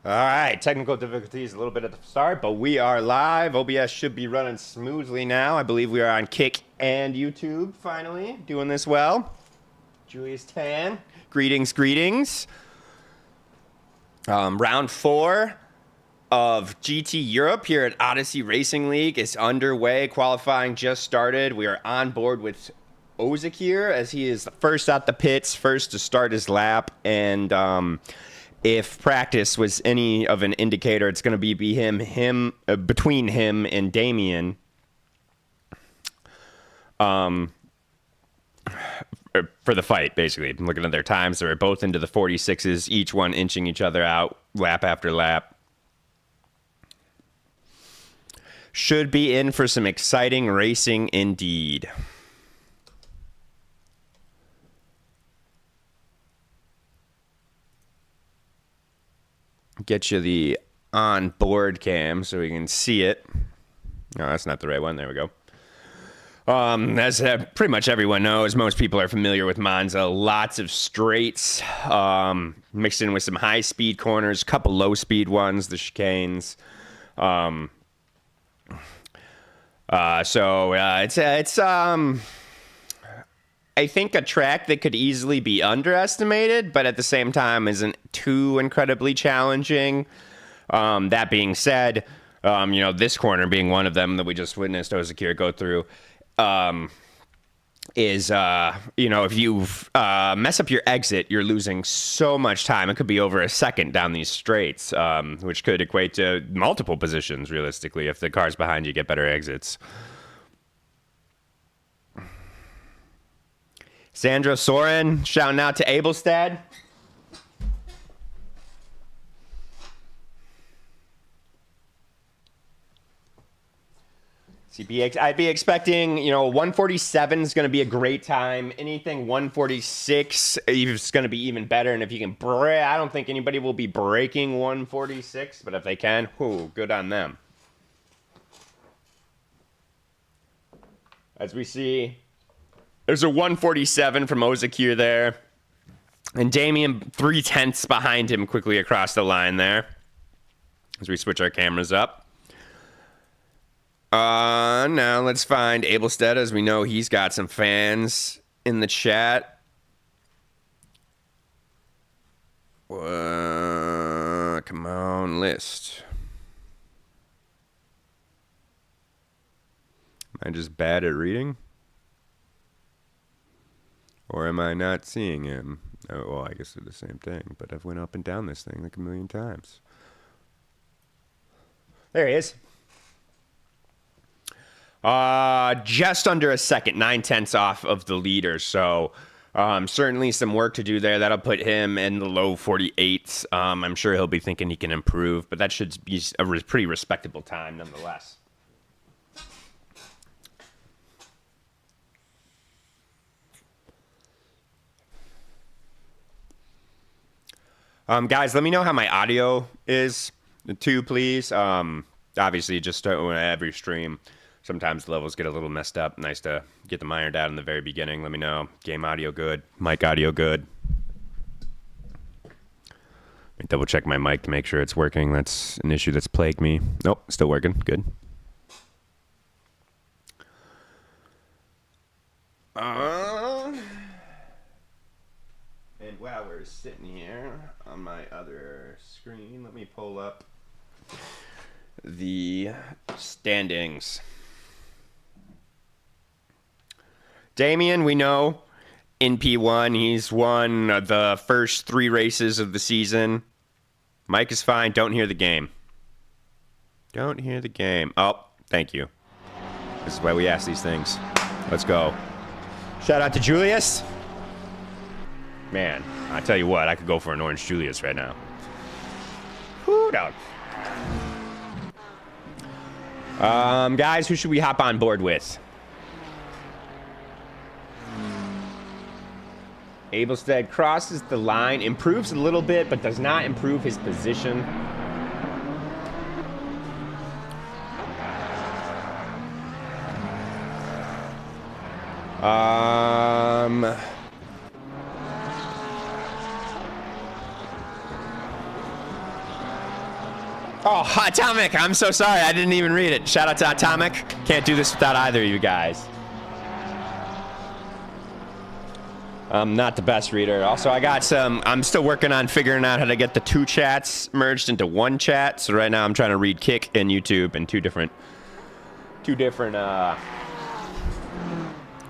All right, technical difficulties a little bit at the start, but we are live. OBS should be running smoothly now. I believe we are on Kick and YouTube finally, doing this well. Julius Tan, greetings, greetings. Round 4 of GT Europe here at Odyssey Racing League is underway. Qualifying just started. We are on board with Ozakir as he is first out the pits, first to start his lap, and if practice was any of an indicator, it's going to be between him and Damien. For the fight, basically. I'm looking at their times. They're both into the 46s, each one inching each other out lap after lap. Should be in for some exciting racing indeed. Get you the on-board cam so we can see it. No, that's not the right one. There we go. As pretty much everyone knows, most people are familiar with Monza. Lots of straights, mixed in with some high-speed corners, a couple low-speed ones, the chicanes. It's I think a track that could easily be underestimated, but at the same time isn't too incredibly challenging. That being said, this corner being one of them that we just witnessed Ozakir go through, if you mess up your exit, you're losing so much time. It could be over a second down these straights, which could equate to multiple positions, realistically, if the cars behind you get better exits. Sandra Soren shouting out to Abelstad. I'd be expecting, 147 is going to be a great time. Anything 146 is going to be even better. And if you can I don't think anybody will be breaking 146, but if they can, good on them. As we see, there's a 147 from Ozakir there. And Damien 3/10 behind him quickly across the line there. As we switch our cameras up. Now let's find Abelstead, as we know he's got some fans in the chat. Come on, list. Am I just bad at reading? Or am I not seeing him? Oh, well, I guess they're the same thing, but I've went up and down this thing like a million times. There he is. Just under a second, 9/10 off of the leader. So certainly some work to do there. That'll put him in the low 48s. I'm sure he'll be thinking he can improve, but that should be a pretty respectable time nonetheless. Guys, let me know how my audio is, too, please. Obviously, just every stream. Sometimes the levels get a little messed up. Nice to get them ironed out in the very beginning. Let me know. Game audio good. Mic audio good. Let me double check my mic to make sure it's working. That's an issue that's plagued me. Nope, still working. Good. And while we're sitting here on my other screen, let me pull up the standings. Damien, we know, in P1, he's won the first 3 races of the season. Mike is fine. Don't hear the game. Don't hear the game. Oh, thank you. This is why we ask these things. Let's go. Shout out to Julius. Man, I tell you what, I could go for an orange Julius right now. Whoo, dog. Guys, who should we hop on board with? Abelstead crosses the line, improves a little bit, but does not improve his position. Oh, Atomic, I'm so sorry. I didn't even read it. Shout out to Atomic. Can't do this without either of you guys. I'm not the best reader. Also, I'm still working on figuring out how to get the 2 chats merged into 1 chat. So right now I'm trying to read Kick and YouTube in two different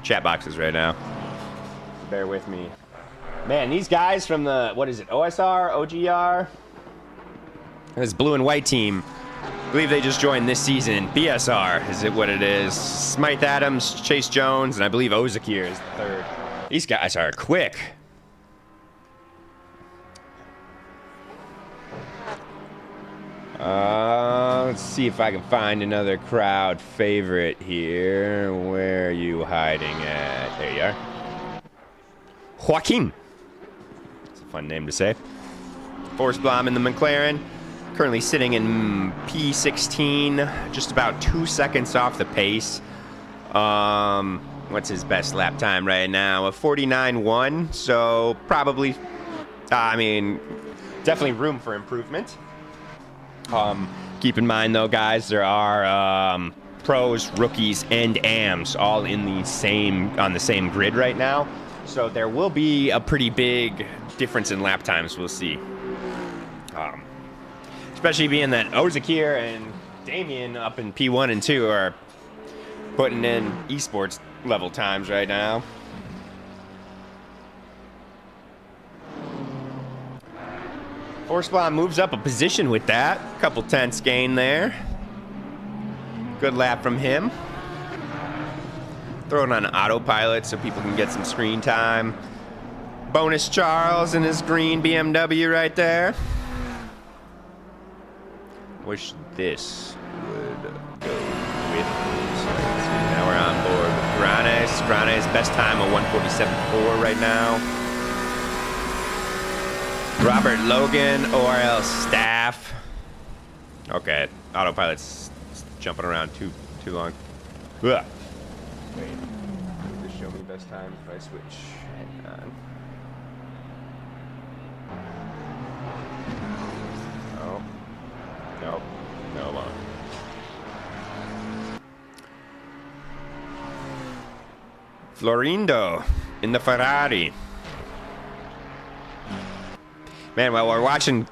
chat boxes right now. Bear with me. Man, these guys from the, what is it, OSR, OGR? This blue and white team, I believe they just joined this season. BSR, is it what it is? Smythe Adams, Chase Jones, and I believe Ozakir is the 3rd. These guys are quick. Let's see if I can find another crowd favorite here. Where are you hiding at? There you are. Joaquin. It's a fun name to say. Forsblom in the McLaren. Currently sitting in P16. Just about 2 seconds off the pace. What's his best lap time right now? A 49.1. So probably, definitely room for improvement. Keep in mind though, guys, there are pros, rookies, and AMs all on the same grid right now. So there will be a pretty big difference in lap times. We'll see. Especially being that Ozakir and Damien up in P1 and 2 are putting in esports level times right now. Forsblom moves up a position with that. Couple tenths gain there. Good lap from him. Throw it on autopilot so people can get some screen time. Bonus Charles in his green BMW right there. Wish this would go with this. Now we're on board with Granes. Granes best time of 1:47.4 right now. Robert Logan, ORL staff. Okay, autopilot's jumping around too long. Ugh. Wait, just show me best time if I switch. Hang on. Oh. Nope. No long. Florindo in the Ferrari. Man, while we're watching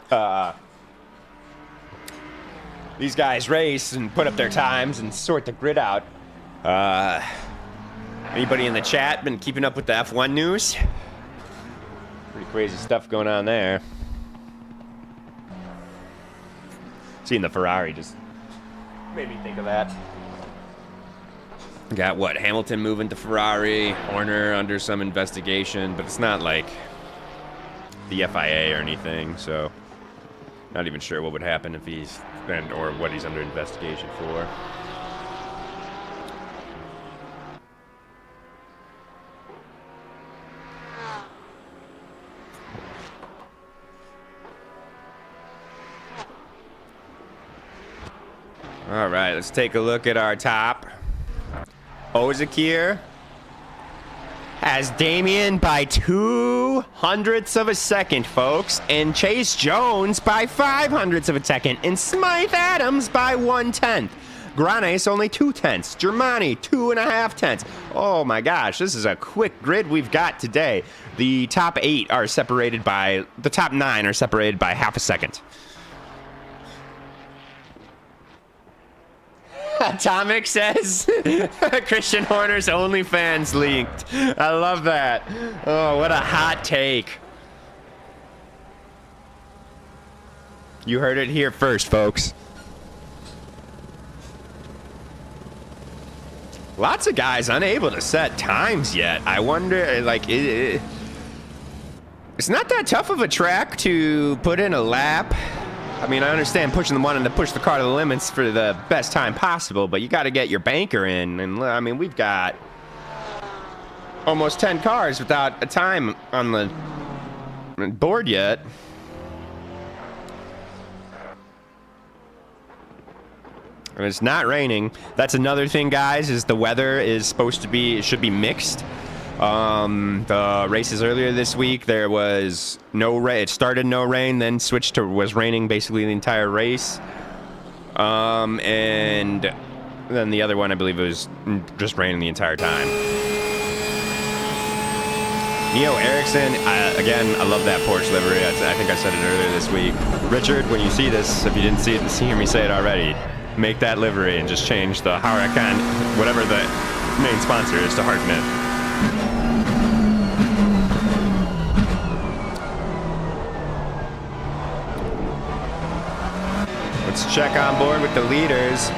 these guys race and put up their times and sort the grid out, anybody in the chat been keeping up with the F1 news? Pretty crazy stuff going on there. Seeing the Ferrari just made me think of that. Got what? Hamilton moving to Ferrari, Horner under some investigation, but it's not like the FIA or anything, so not even sure what would happen if he's been, or what he's under investigation for. All right, let's take a look at our top. Ozakir has Damien by 0.02 of a second, folks, and Chase Jones by 0.05 of a second, and Smythe Adams by 1/10. Granes only 0.2. Germani 2.5. Oh my gosh, this is a quick grid we've got today. The top 9 are separated by half a second. Atomic says Christian Horner's OnlyFans leaked. I love that. Oh, what a hot take. You heard it here first, folks. Lots of guys unable to set times yet. I wonder, like, it's not that tough of a track to put in a lap. I mean, I understand wanting to push the car to the limits for the best time possible, but you got to get your banker in. And I mean, we've got almost 10 cars without a time on the board yet. And it's not raining. That's another thing, guys, is the weather is should be mixed. The races earlier this week, there was no rain. It started no rain, then switched to was raining basically the entire race. And then the other one, I believe it was just raining the entire time. Neo Erickson, again, I love that Porsche livery. I think I said it earlier this week. Richard, when you see this, if you didn't see it, hear me say it already, make that livery and just change the Huracan, whatever the main sponsor is, to Hartnett. Let's check on board with the leaders.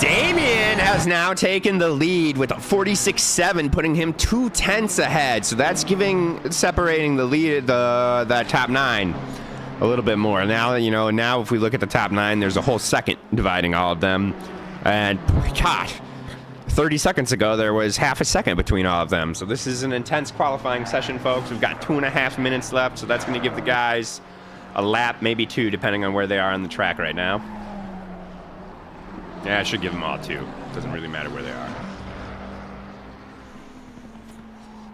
Damien has now taken the lead with a 46.7, putting him 2/10 ahead. So that's separating the lead, that top 9 a little bit more. Now, now if we look at the top 9, there's a whole second dividing all of them. And gosh, 30 seconds ago, there was half a second between all of them. So this is an intense qualifying session, folks. We've got 2.5 minutes left. So that's going to give the guys a lap, maybe 2, depending on where they are on the track right now. Yeah, I should give them all 2. Doesn't really matter where they are.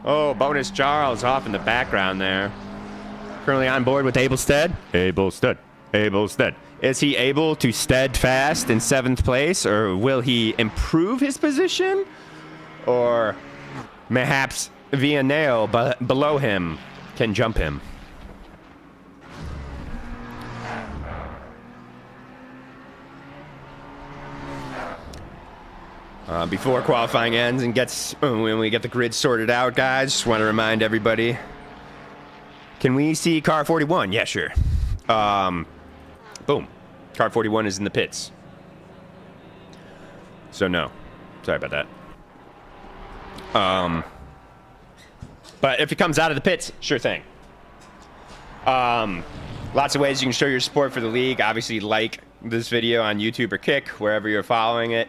Oh, Bonus Charles off in the background there. Currently on board with Abelstead. Abelstead. Is he able to steadfast in 7th place, or will he improve his position? Or perhaps Villanelle below him can jump him? Before qualifying ends and when we get the grid sorted out, guys, just want to remind everybody. Can we see car 41? Yeah, sure. Boom. Car 41 is in the pits. So no. Sorry about that. But if it comes out of the pits, sure thing. Lots of ways you can show your support for the league. Obviously, like this video on YouTube or Kick, wherever you're following it.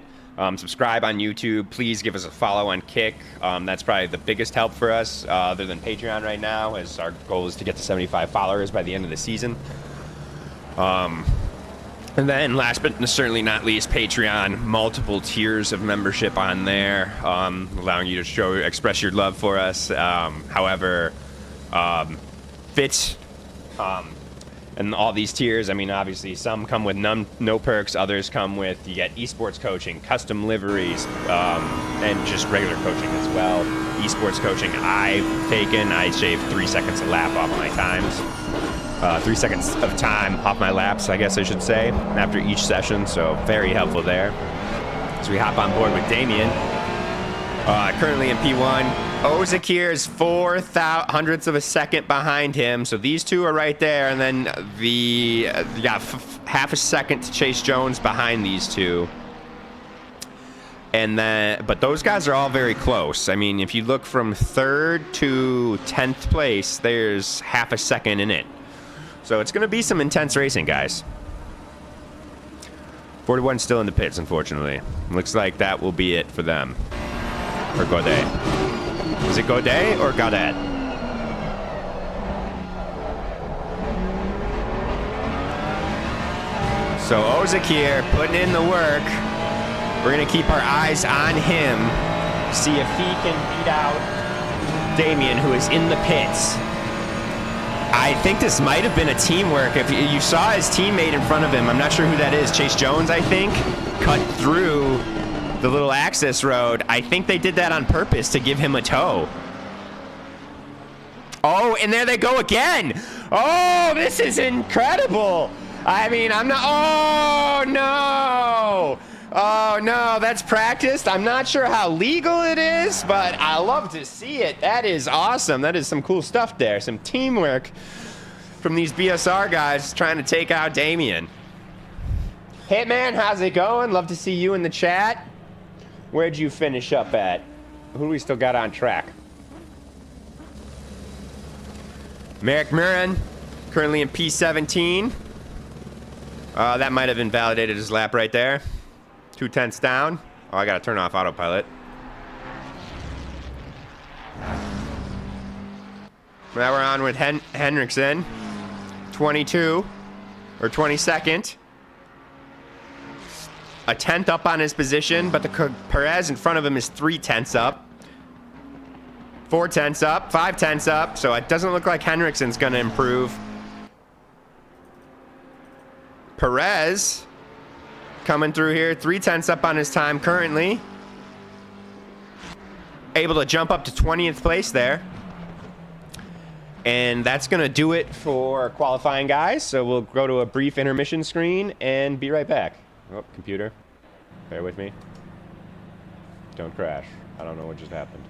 Subscribe on YouTube. Please give us a follow on Kick. That's probably the biggest help for us, other than Patreon right now, as our goal is to get to 75 followers by the end of the season. And then, last but certainly not least, Patreon. Multiple tiers of membership on there, allowing you to express your love for us. However, fits. And all these tiers, I mean, obviously, some come with no perks. Others come with, you get esports coaching, custom liveries, and just regular coaching as well. Esports coaching I've taken. I shaved 3 seconds a lap off my times. 3 seconds of time off my laps, I guess I should say, after each session. So very helpful there. So we hop on board with Damien. Currently in P1. Ozakir is 0.04 of a second behind him, so these two are right there, and then half a second to Chase Jones behind these two. And then, but those guys are all very close. I mean, if you look from 3rd to 10th place, there's half a second in it. So it's going to be some intense racing, guys. 41 still in the pits, unfortunately. Looks like that will be it for them. Or Godet. Is it Godet or Godet? So Ozakir putting in the work. We're going to keep our eyes on him. See if he can beat out Damien, who is in the pits. I think this might have been a teamwork. If you saw his teammate in front of him, I'm not sure who that is. Chase Jones, I think, cut through the little access road. I think they did that on purpose to give him a tow. Oh, and there they go again. Oh, this is incredible. I mean, I'm not... Oh, no. Oh, no, that's practiced. I'm not sure how legal it is, but I love to see it. That is awesome. That is some cool stuff there. Some teamwork from these BSR guys trying to take out Damien. Hitman, how's it going? Love to see you in the chat. Where'd you finish up at? Who do we still got on track? Merrick Murin, currently in P17. That might have invalidated his lap right there. 2/10 down. Oh, I gotta turn off autopilot. Now we're on with Henriksen. 22, or 22nd. A 10th up on his position, but the Perez in front of him is 3/10 up. 4/10 up, 5/10 up, so it doesn't look like Henriksen's going to improve. Perez coming through here. 3/10 up on his time currently. Able to jump up to 20th place there. And that's going to do it for qualifying, guys. So we'll go to a brief intermission screen and be right back. Oh, computer. Bear with me. Don't crash. I don't know what just happened.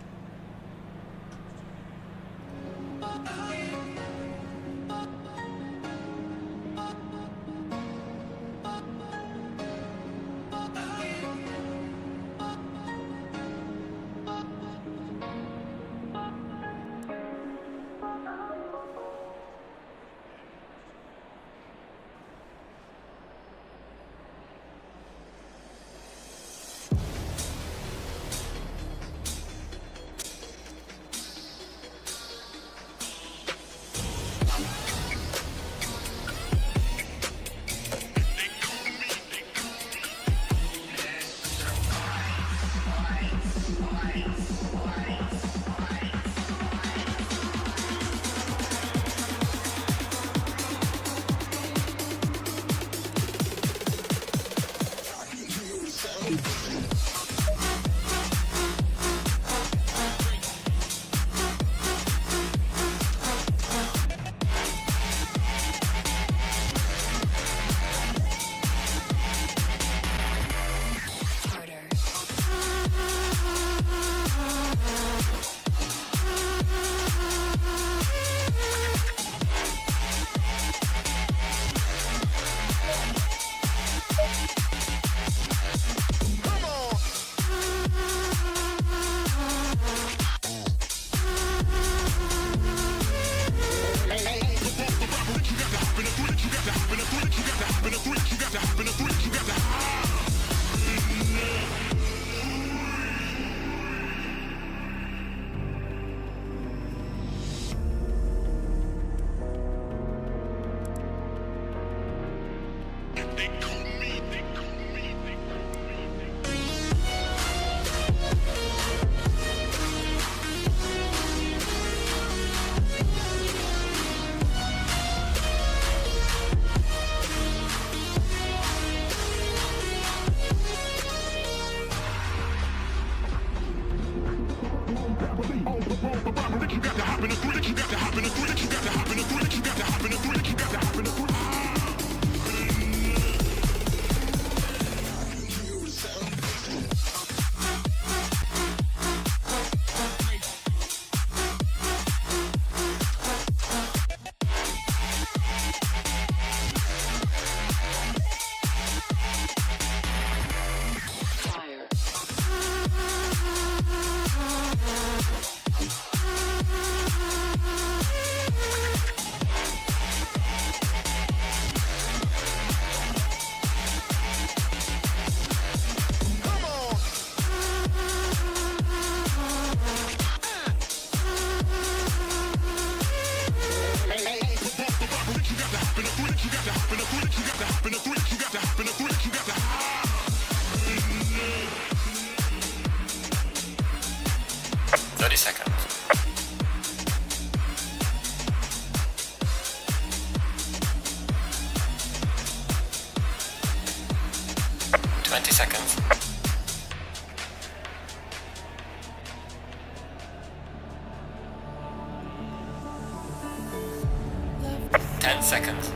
Seconds. 10 seconds.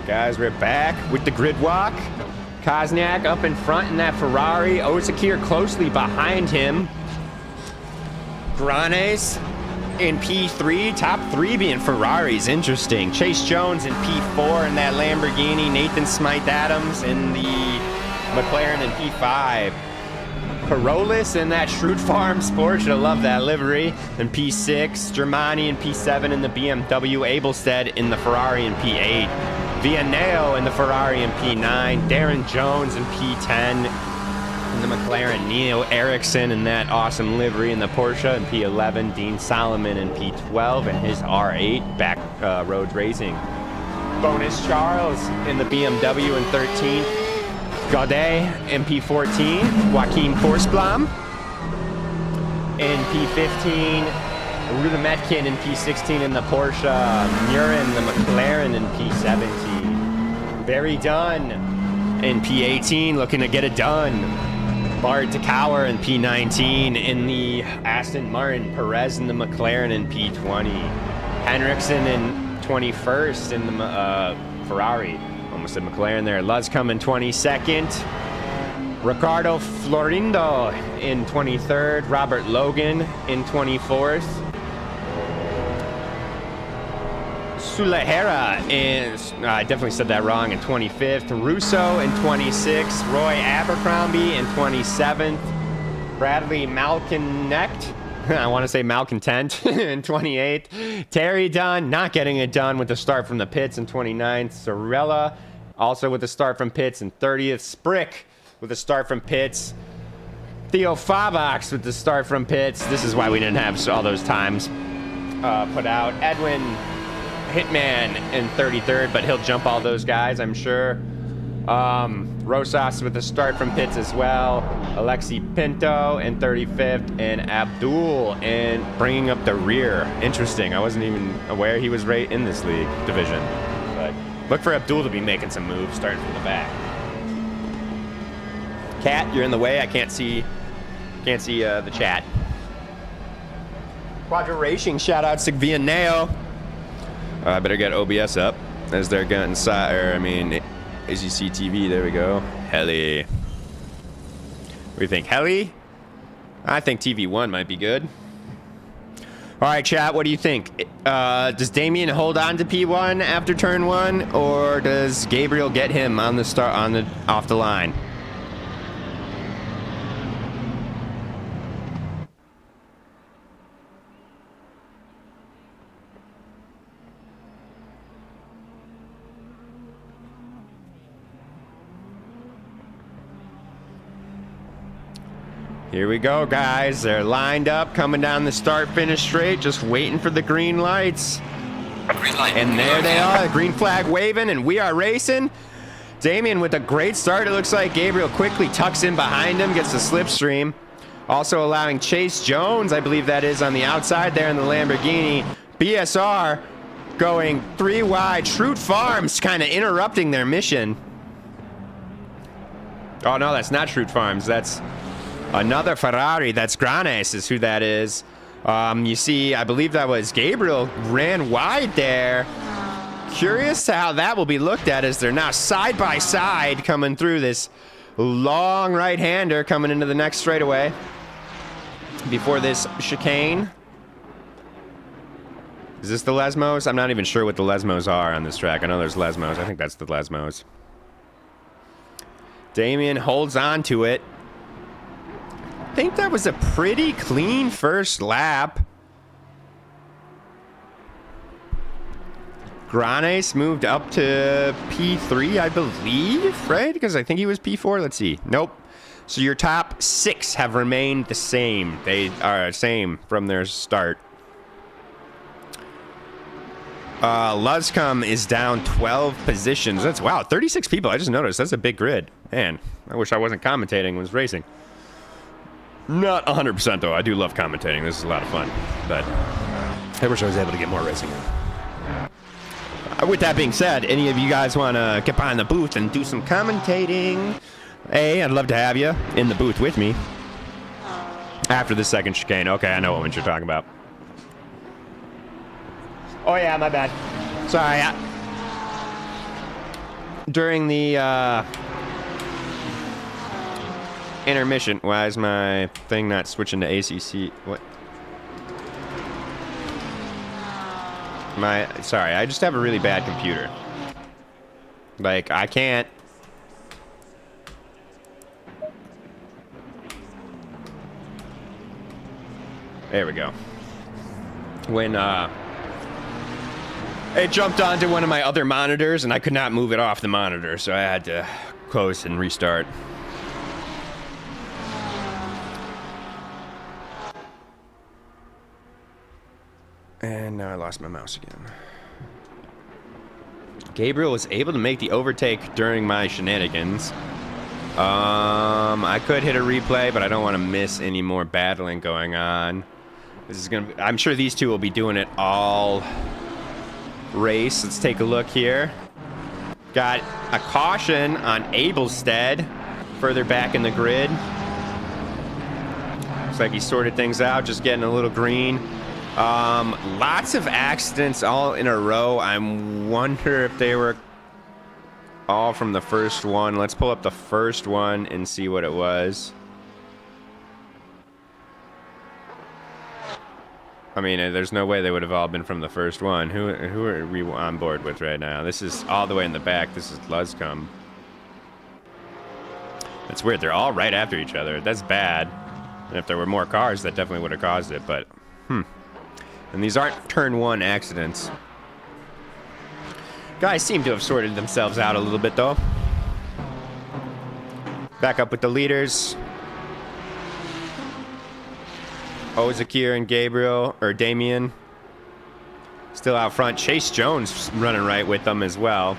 Guys, we're back with the grid walk. Kozniak up in front in that Ferrari. Ozakir closely behind him. Granes in P3. Top 3 being Ferraris. Interesting. Chase Jones in P4 in that Lamborghini. Nathan Smythe-Adams in the McLaren in P5. Parolis in that Schrute Farms Porsche. I love that livery. In P6. Germani in P7 in the BMW. Abelstead in the Ferrari in P8. Vianeo in the Ferrari in P9. Darren Jones in P10 in the McLaren. Neil Eriksson in that awesome livery in the Porsche in P11. Dean Solomon in P12 and his R8 back road racing. Bonus Charles in the BMW in 13th. Gaudet in P14. Joachim Forsblom in P15. Rudemetkin in P16 in the Porsche. Murin, the McLaren in P17. Barry Dunn in P18, looking to get it done. Bart DeKauer in P19 in the Aston Martin. Perez in the McLaren in P20. Henriksen in 21st in the Ferrari. Almost said McLaren there. Luscombe in 22nd. Ricardo Florindo in 23rd. Robert Logan in 24th. Sulahera I definitely said that wrong, in 25th. Russo in 26th. Roy Abercrombie in 27th. Bradley Malconect, I want to say malcontent, in 28th. Terry Dunn not getting it done with the start from the pits in 29th. Sorella also with the start from pits in 30th. Sprick with the start from pits. Theo Favax with the start from pits. This is why we didn't have all those times put out. Edwin Hitman in 33rd, but he'll jump all those guys, I'm sure. Rosas with the start from pits as well. Alexi Pinto in 35th, and Abdul in bringing up the rear. Interesting. I wasn't even aware he was right in this league division. But look for Abdul to be making some moves starting from the back. Cat, you're in the way. I can't see the chat. Quadra Racing, shout out to Vianeo. I better get OBS up as they're getting ACC TV. There we go. Heli. What do you think, Heli? I think TV1 might be good. All right, chat. What do you think? Does Damien hold on to P1 after turn 1, or does Gabriel get him on the off the line? Here we go, guys. They're lined up, coming down the start-finish straight, just waiting for the green lights. Green light. And there they are, the green flag waving, and we are racing. Damien with a great start, it looks like. Gabriel quickly tucks in behind him, gets the slipstream. Also allowing Chase Jones, I believe that is, on the outside there in the Lamborghini. BSR going 3 wide. Schrute Farms kind of interrupting their mission. Oh, no, that's not Schrute Farms. That's another Ferrari. That's Granes is who that is. You see, I believe that was Gabriel ran wide there. Curious to how that will be looked at as they're now side by side coming through this long right-hander coming into the next straightaway before this chicane. Is this the Lesmos? I'm not even sure what the Lesmos are on this track. I know there's Lesmos. I think that's the Lesmos. Damien holds on to it. I think that was a pretty clean first lap. Granes moved up to P3, I believe, right? Because I think he was P4. Let's see. Nope. So your top 6 have remained the same. They are same from their start. Luscombe is down 12 positions. That's, wow, 36 people. I just noticed. That's a big grid. Man, I wish I wasn't commentating, was racing. Not 100% though. I do love commentating. This is a lot of fun. But I wish I was able to get more racing in. With that being said, any of you guys want to get behind the booth and do some commentating? Hey, I'd love to have you in the booth with me. After the second chicane. Okay, I know what you're talking about. Oh yeah, my bad. Sorry. during the intermission. Why is my thing not switching to ACC? What? Sorry, I just have a really bad computer. Like, I can't. There we go. When, it jumped onto one of my other monitors, and I could not move it off the monitor, so I had to close and restart. And now I lost my mouse again. Gabriel was able to make the overtake during my shenanigans. I could hit a replay, but I don't want to miss any more battling going on. This is gonna. I'm sure these two will be doing it all race. Let's take a look here. Got a caution on Abelstead, further back in the grid. Looks like he sorted things out, just getting a little green. Lots of accidents all in a row. I wonder if they were all from the first one. Let's pull up the first one and see what it was. I mean, there's no way they would have all been from the first one. Who are we on board with right now? This is all the way in the back. This is Luscombe. It's weird. They're all right after each other. That's bad. And if there were more cars, that definitely would have caused it, but And these aren't turn one accidents. Guys seem to have sorted themselves out a little bit, though. Back up with the leaders. Ozakir and Gabriel, or Damien, still out front. Chase Jones running right with them as well.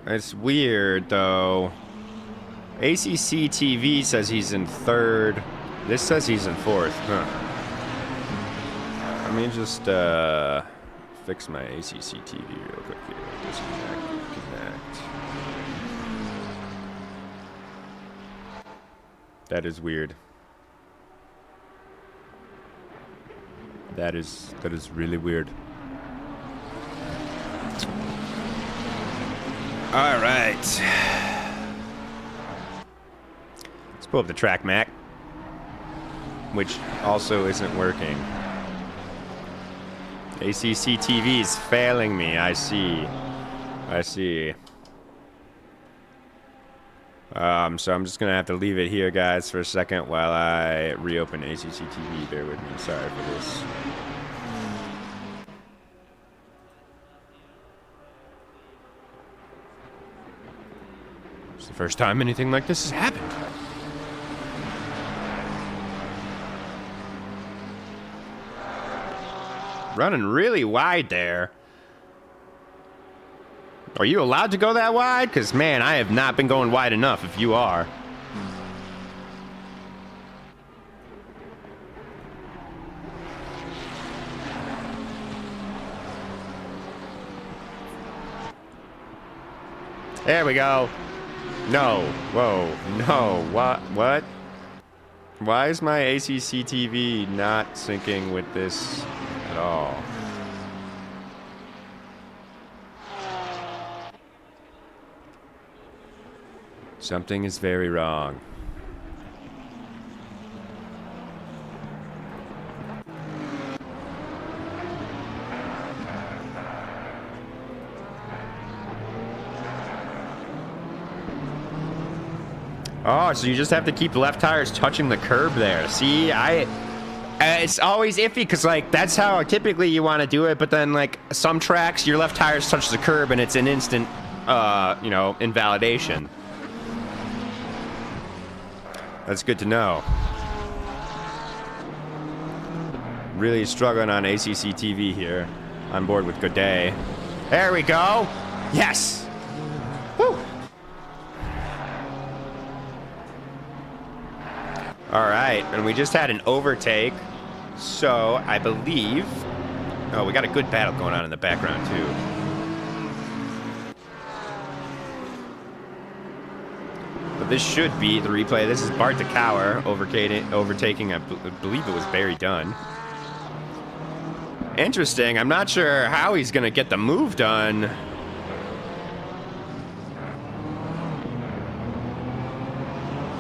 It's weird, though. ACC TV says he's in third. This says he's in fourth. Huh. Let me just fix my ACC TV real quick here. Disconnect, connect. That is weird. That is really weird. All right. Let's pull up the track map, which also isn't working. ACC TV is failing me. I see. So I'm just gonna have to leave it here, guys, for a second while I reopen ACC TV. Bear with me. Sorry for this. It's the first time anything like this has happened. Running really wide there. Are you allowed to go that wide? Because, man, I have not been going wide enough if you are. There we go. No. Whoa. No. What? Why is my ACC TV not syncing with this at all? Something is very wrong. Oh, so you just have to keep the left tires touching the curb there. See, it's always iffy because, like, that's how typically you want to do it. But then, like, some tracks, your left tires touch the curb and it's an instant, invalidation. That's good to know. Really struggling on ACC TV here. On board with Godet. There we go. Yes. Woo. All right, and we just had an overtake. So I believe. Oh, we got a good battle going on in the background too. The this should be the replay. This is Bart the Cower overtaking, I believe it was Barry Dunn. Interesting. I'm not sure how he's going to get the move done.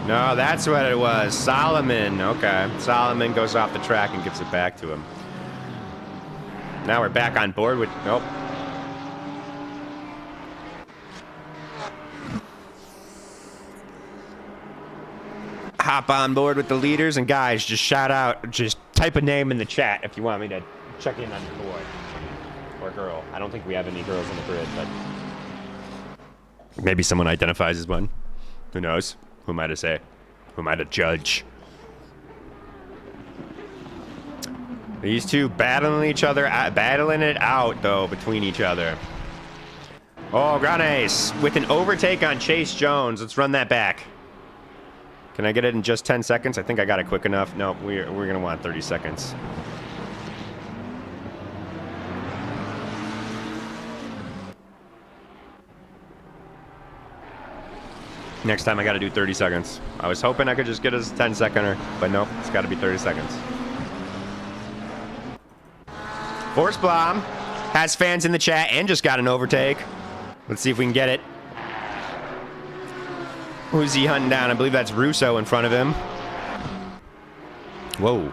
No, that's what it was. Solomon. Okay. Solomon goes off the track and gives it back to him. Now we're back on board with... Nope. Hop on board with the leaders, and guys, just shout out, just type a name in the chat if you want me to check in on your boy or girl. I don't think we have any girls in the grid, but maybe someone identifies as one. Who knows? Who am I to say? Who am I to judge? These two battling each other, battling it out though between each other. Oh, Granes with an overtake on Chase Jones. Let's run that back. Can I get it in just 10 seconds? I think I got it quick enough. No, we're going to want 30 seconds. Next time I got to do 30 seconds. I was hoping I could just get a 10-seconder, but nope, it's got to be 30 seconds. Force Blom has fans in the chat and just got an overtake. Let's see if we can get it. Who's he hunting down? I believe that's Russo in front of him. Whoa.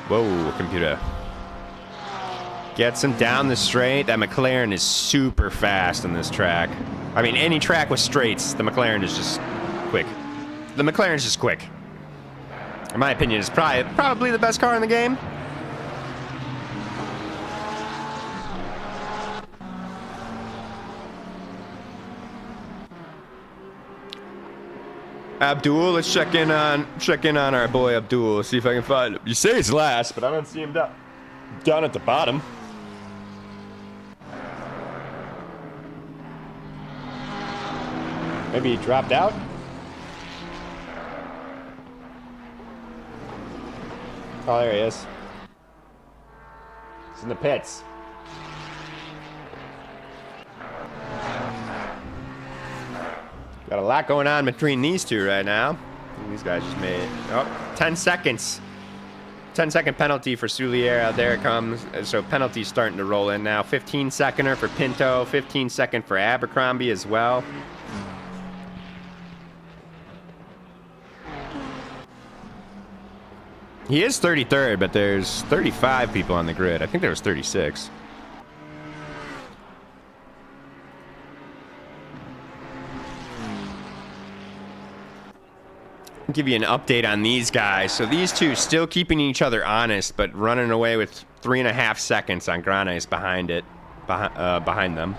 Whoa, computer. Gets him down the straight. That McLaren is super fast in this track. I mean, any track with straights, the McLaren is just quick. The McLaren's just quick. In my opinion, it's probably the best car in the game. Abdul, let's check in on our boy Abdul. See if I can find him. You say he's last, but I don't see him down at the bottom. Maybe he dropped out. Oh, there he is. He's in the pits. Got a lot going on between these two right now. These guys just made it. Oh, 10 seconds. 10-second penalty for Soulier. There it comes. So penalty's starting to roll in now. 15-seconder for Pinto. 15-second for Abercrombie as well. He is 33rd, but there's 35 people on the grid. I think there was 36. I'll give you an update on these guys. So these two still keeping each other honest, but running away with 3.5 seconds on Granes behind them.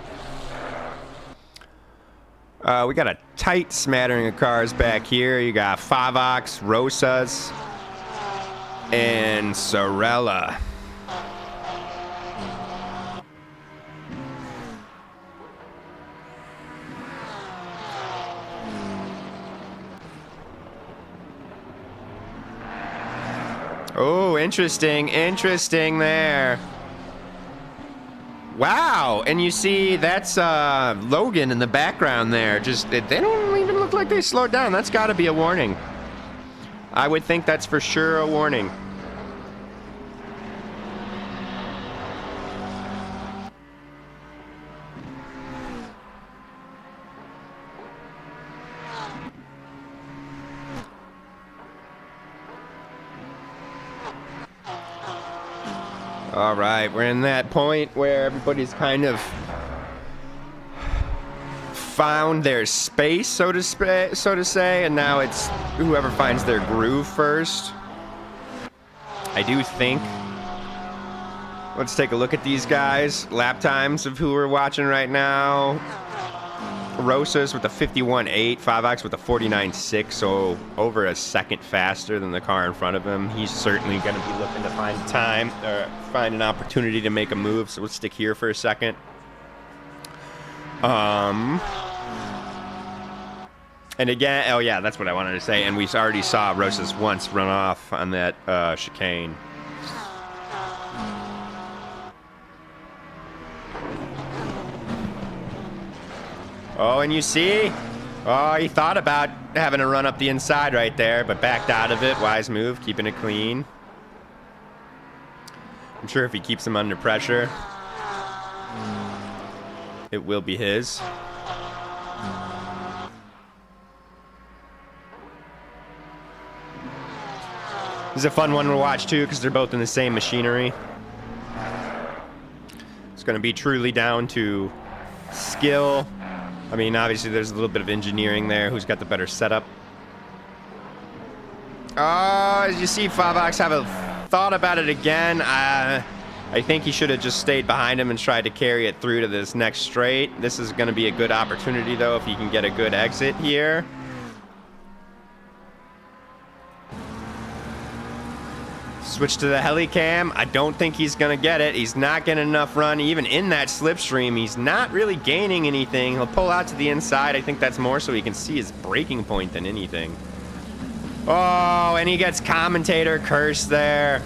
We got a tight smattering of cars back here. You got Favox, Rosas, and Sorella. Oh, interesting there. Wow, and you see that's Logan in the background there. Just they don't even look like they slowed down. That's got to be a warning. I would think that's for sure a warning. All right, we're in that point where everybody's kind of found their space, so to say, and now it's whoever finds their groove first. I do think. Let's take a look at these guys. Lap times of who we're watching right now. Rosas with a 51.8, Favox with a 49.6, so over a second faster than the car in front of him. He's certainly going to be looking to find time or find an opportunity to make a move. So let's stick here for a second. And again, oh yeah, that's what I wanted to say. And we already saw Rosas once run off on that chicane. Oh, and you see, Oh, he thought about having a run up the inside right there, but backed out of it. Wise move, keeping it clean. I'm sure if he keeps him under pressure, it will be his. This is a fun one to watch too, because they're both in the same machinery. It's going to be truly down to skill. I mean, obviously there's a little bit of engineering there. Who's got the better setup? As you see, Favak have a thought about it again. I think he should have just stayed behind him and tried to carry it through to this next straight. This is going to be a good opportunity, though, if he can get a good exit here. Switch to the helicam. I don't think he's going to get it. He's not getting enough run. Even in that slipstream, he's not really gaining anything. He'll pull out to the inside. I think that's more so he can see his breaking point than anything. Oh, and he gets commentator curse there.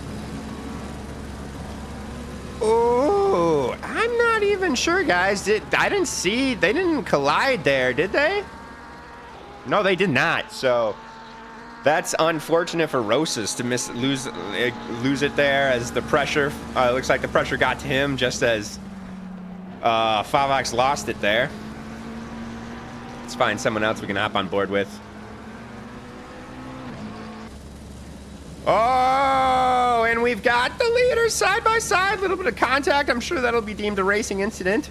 Oh, I'm not even sure, guys. I didn't see. They didn't collide there, did they? No, they did not. So that's unfortunate for Rosas to lose it there, as the pressure. Looks like the pressure got to him just as Favak's lost it there. Let's find someone else we can hop on board with. Oh, and we've got the leaders side by side. A little bit of contact. I'm sure that'll be deemed a racing incident.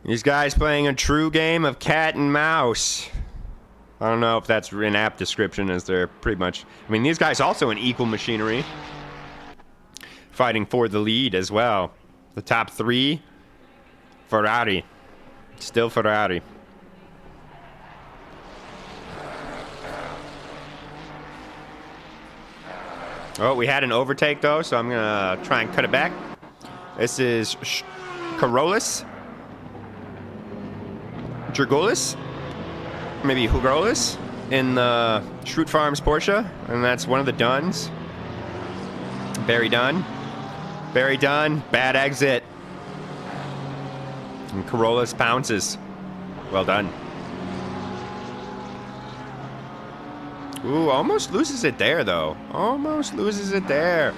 These guys playing a true game of cat and mouse. I don't know if that's an apt description, as they're pretty much... I mean, these guys also in equal machinery, fighting for the lead as well. The top three, Ferrari. Still Ferrari. Oh, we had an overtake, though, so I'm going to try and cut it back. This is Carolus. Dragolis. Maybe Hugrolis in the Schrute Farms Porsche. And that's one of the Duns. Very done. Very done. Bad exit. And Carolus pounces. Well done. Ooh, almost loses it there, though. Almost loses it there.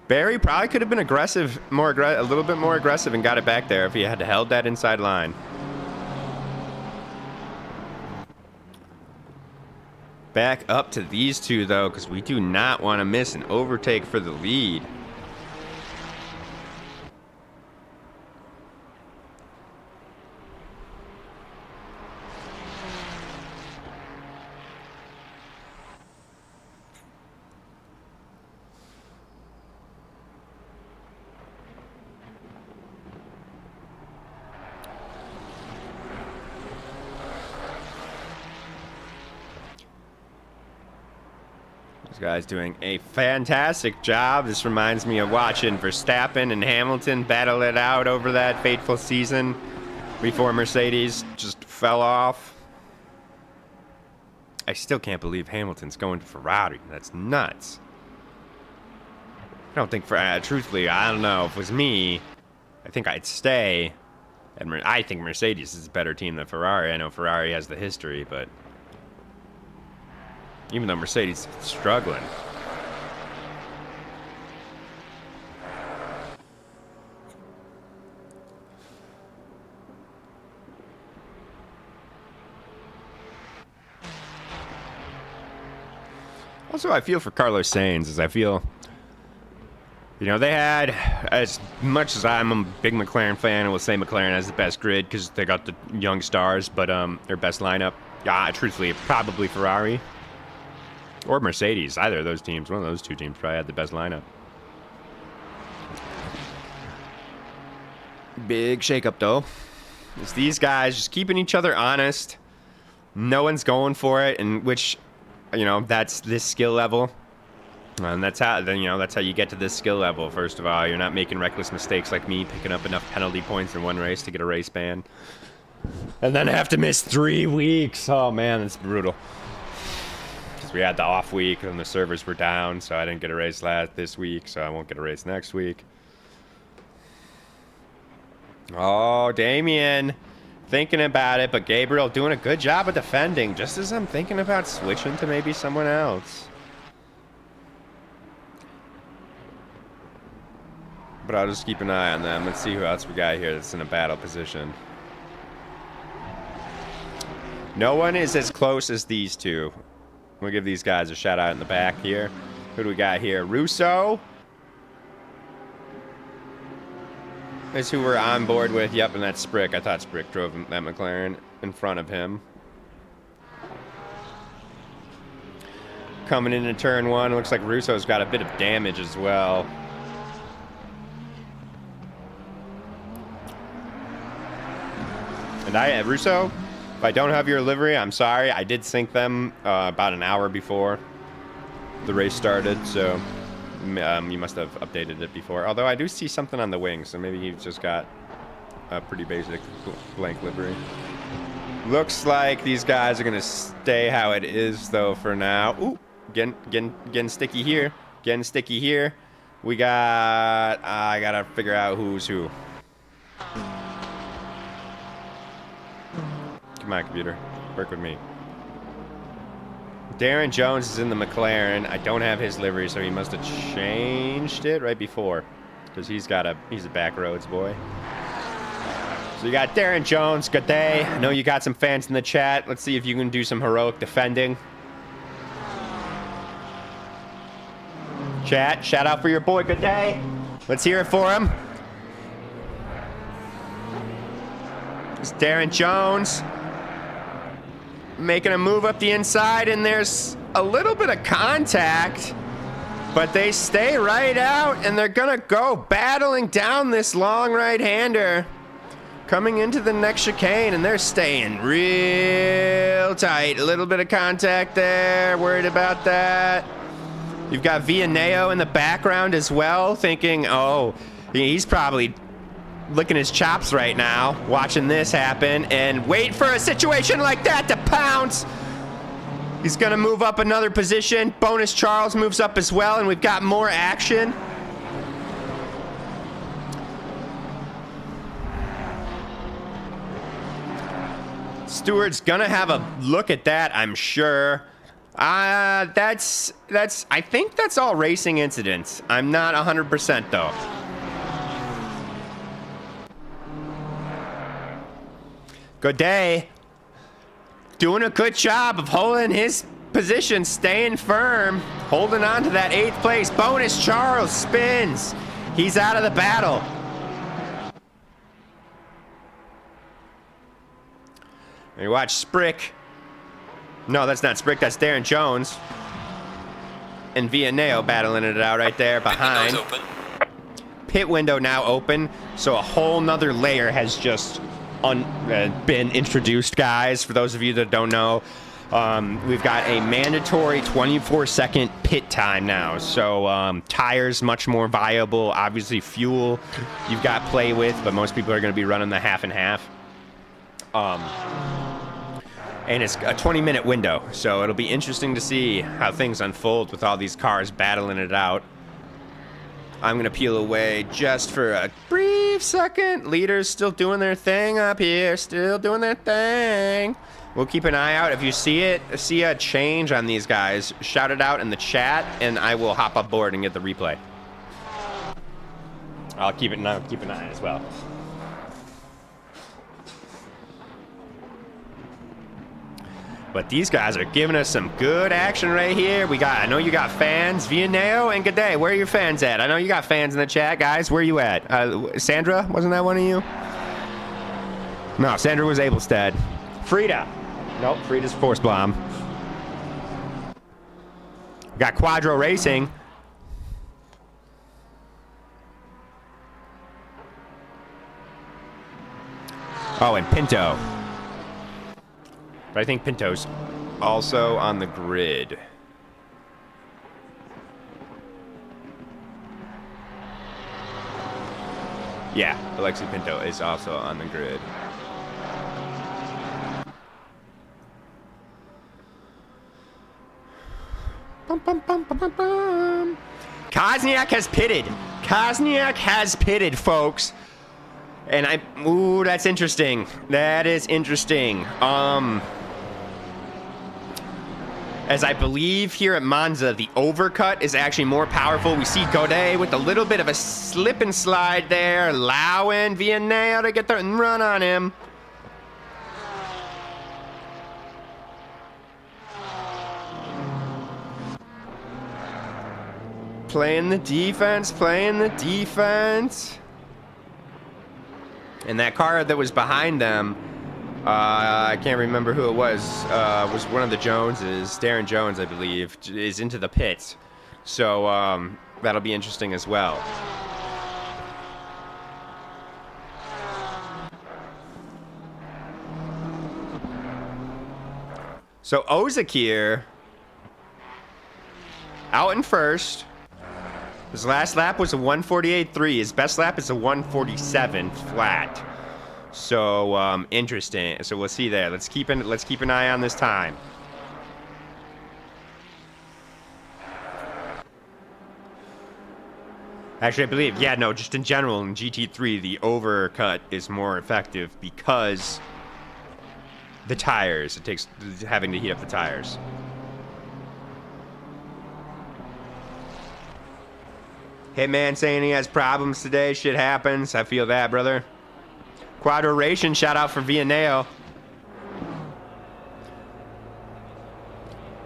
Barry probably could have been aggressive, a little bit more aggressive, and got it back there if he had held that inside line. Back up to these two, though, because we do not want to miss an overtake for the lead. This guy's doing a fantastic job. This reminds me of watching Verstappen and Hamilton battle it out over that fateful season before Mercedes just fell off. I still can't believe Hamilton's going to Ferrari. That's nuts. I don't think, truthfully, I don't know. If it was me, I think I'd stay. And I think Mercedes is a better team than Ferrari. I know Ferrari has the history, but even though Mercedes is struggling. Also, I feel for Carlos Sainz, as I feel, you know, they had, as much as I'm a big McLaren fan, I will say McLaren has the best grid because they got the young stars, but their best lineup, truthfully, probably Ferrari. Or Mercedes, either of those teams. One of those two teams probably had the best lineup. Big shakeup, though. It's these guys just keeping each other honest. No one's going for it, and which, you know, that's this skill level. And that's how, then, you know, that's how you get to this skill level. First of all, you're not making reckless mistakes like me, picking up enough penalty points in one race to get a race ban. And then have to miss 3 weeks. Oh, man, that's brutal. we had the off week and the servers were down, so I didn't get a race this week, so I won't get a race next week. Oh, Damien. Thinking about it, but Gabriel doing a good job of defending, just as I'm thinking about switching to maybe someone else. But I'll just keep an eye on them. Let's see who else we got here that's in a battle position. No one is as close as these two. We'll give these guys a shout out in the back here. Who do we got here? Russo is who we're on board with. Yep, and that's Sprick. I thought Sprick drove that McLaren in front of him. Coming into turn one, looks like Russo's got a bit of damage as well. And Russo, if I don't have your livery, I'm sorry. I did sync them about an hour before the race started, so you must have updated it before. Although I do see something on the wing, so maybe he's just got a pretty basic blank livery. Looks like these guys are going to stay how it is, though, for now. Ooh, getting sticky here. Getting sticky here. We got... I got to figure out who's who. Come on, computer. Work with me. Darren Jones is in the McLaren. I don't have his livery, so he must have changed it right before. Because he's a back roads boy. So you got Darren Jones. Good day. I know you got some fans in the chat. Let's see if you can do some heroic defending. Chat, shout out for your boy. Good day. Let's hear it for him. It's Darren Jones. Making a move up the inside, and there's a little bit of contact, but they stay right out, and they're gonna go battling down this long right-hander coming into the next chicane, and they're staying real tight. A little bit of contact there, worried about that. You've got Villaneo in the background as well, thinking, oh, he's probably licking his chops right now, watching this happen, and wait for a situation like that to pounce. He's gonna move up another position. Bonus Charles moves up as well, and we've got more action. Stewart's gonna have a look at that, I'm sure. I think that's all racing incidents. I'm not 100% though. Good day. Doing a good job of holding his position, staying firm, holding on to that 8th place. Bonus Charles spins. He's out of the battle. And you watch Sprick. No, that's not Sprick. That's Darren Jones. And Villaneo battling it out right there behind. Pit window now open. So a whole nother layer has just been introduced, guys. For those of you that don't know, we've got a mandatory 24-second pit time now. So tires much more viable. Obviously, fuel you've got play with, but most people are going to be running the half and half. And it's a 20-minute window, so it'll be interesting to see how things unfold with all these cars battling it out. I'm going to peel away just for a brief second. Leaders still doing their thing up here. Still doing their thing. We'll keep an eye out. If you see a change on these guys, shout it out in the chat, and I will hop up board and get the replay. I'll keep an eye as well. But these guys are giving us some good action right here. I know you got fans. Villaneo and good day. Where are your fans at? I know you got fans in the chat, guys. Where are you at? Sandra, wasn't that one of you? No, Sandra was Abelstead. Frida. Nope, Frida's Forceblom. Got Quadro Racing. Oh, and Pinto. But I think Pinto's also on the grid. Yeah, Alexi Pinto is also on the grid. Kosniak has pitted. Kosniak has pitted, folks. And ooh, that's interesting. That is interesting. As I believe here at Monza, the overcut is actually more powerful. We see Godet with a little bit of a slip and slide there, allowing Vianello to get the run on him. Playing the defense, playing the defense. And that car that was behind them, I can't remember who it was one of the Joneses, Darren Jones, I believe, is into the pits. So that'll be interesting as well. So Ozakir out in first. His last lap was a 148.3. His best lap is a 147 flat. So interesting. So we'll see there. Let's keep an eye on this time. Actually, I believe, yeah, no, just in general in GT3, the overcut is more effective because the tires. It takes having to heat up the tires. Hitman saying he has problems today. Shit happens. I feel that, brother. Quadration, shout out for Vianello.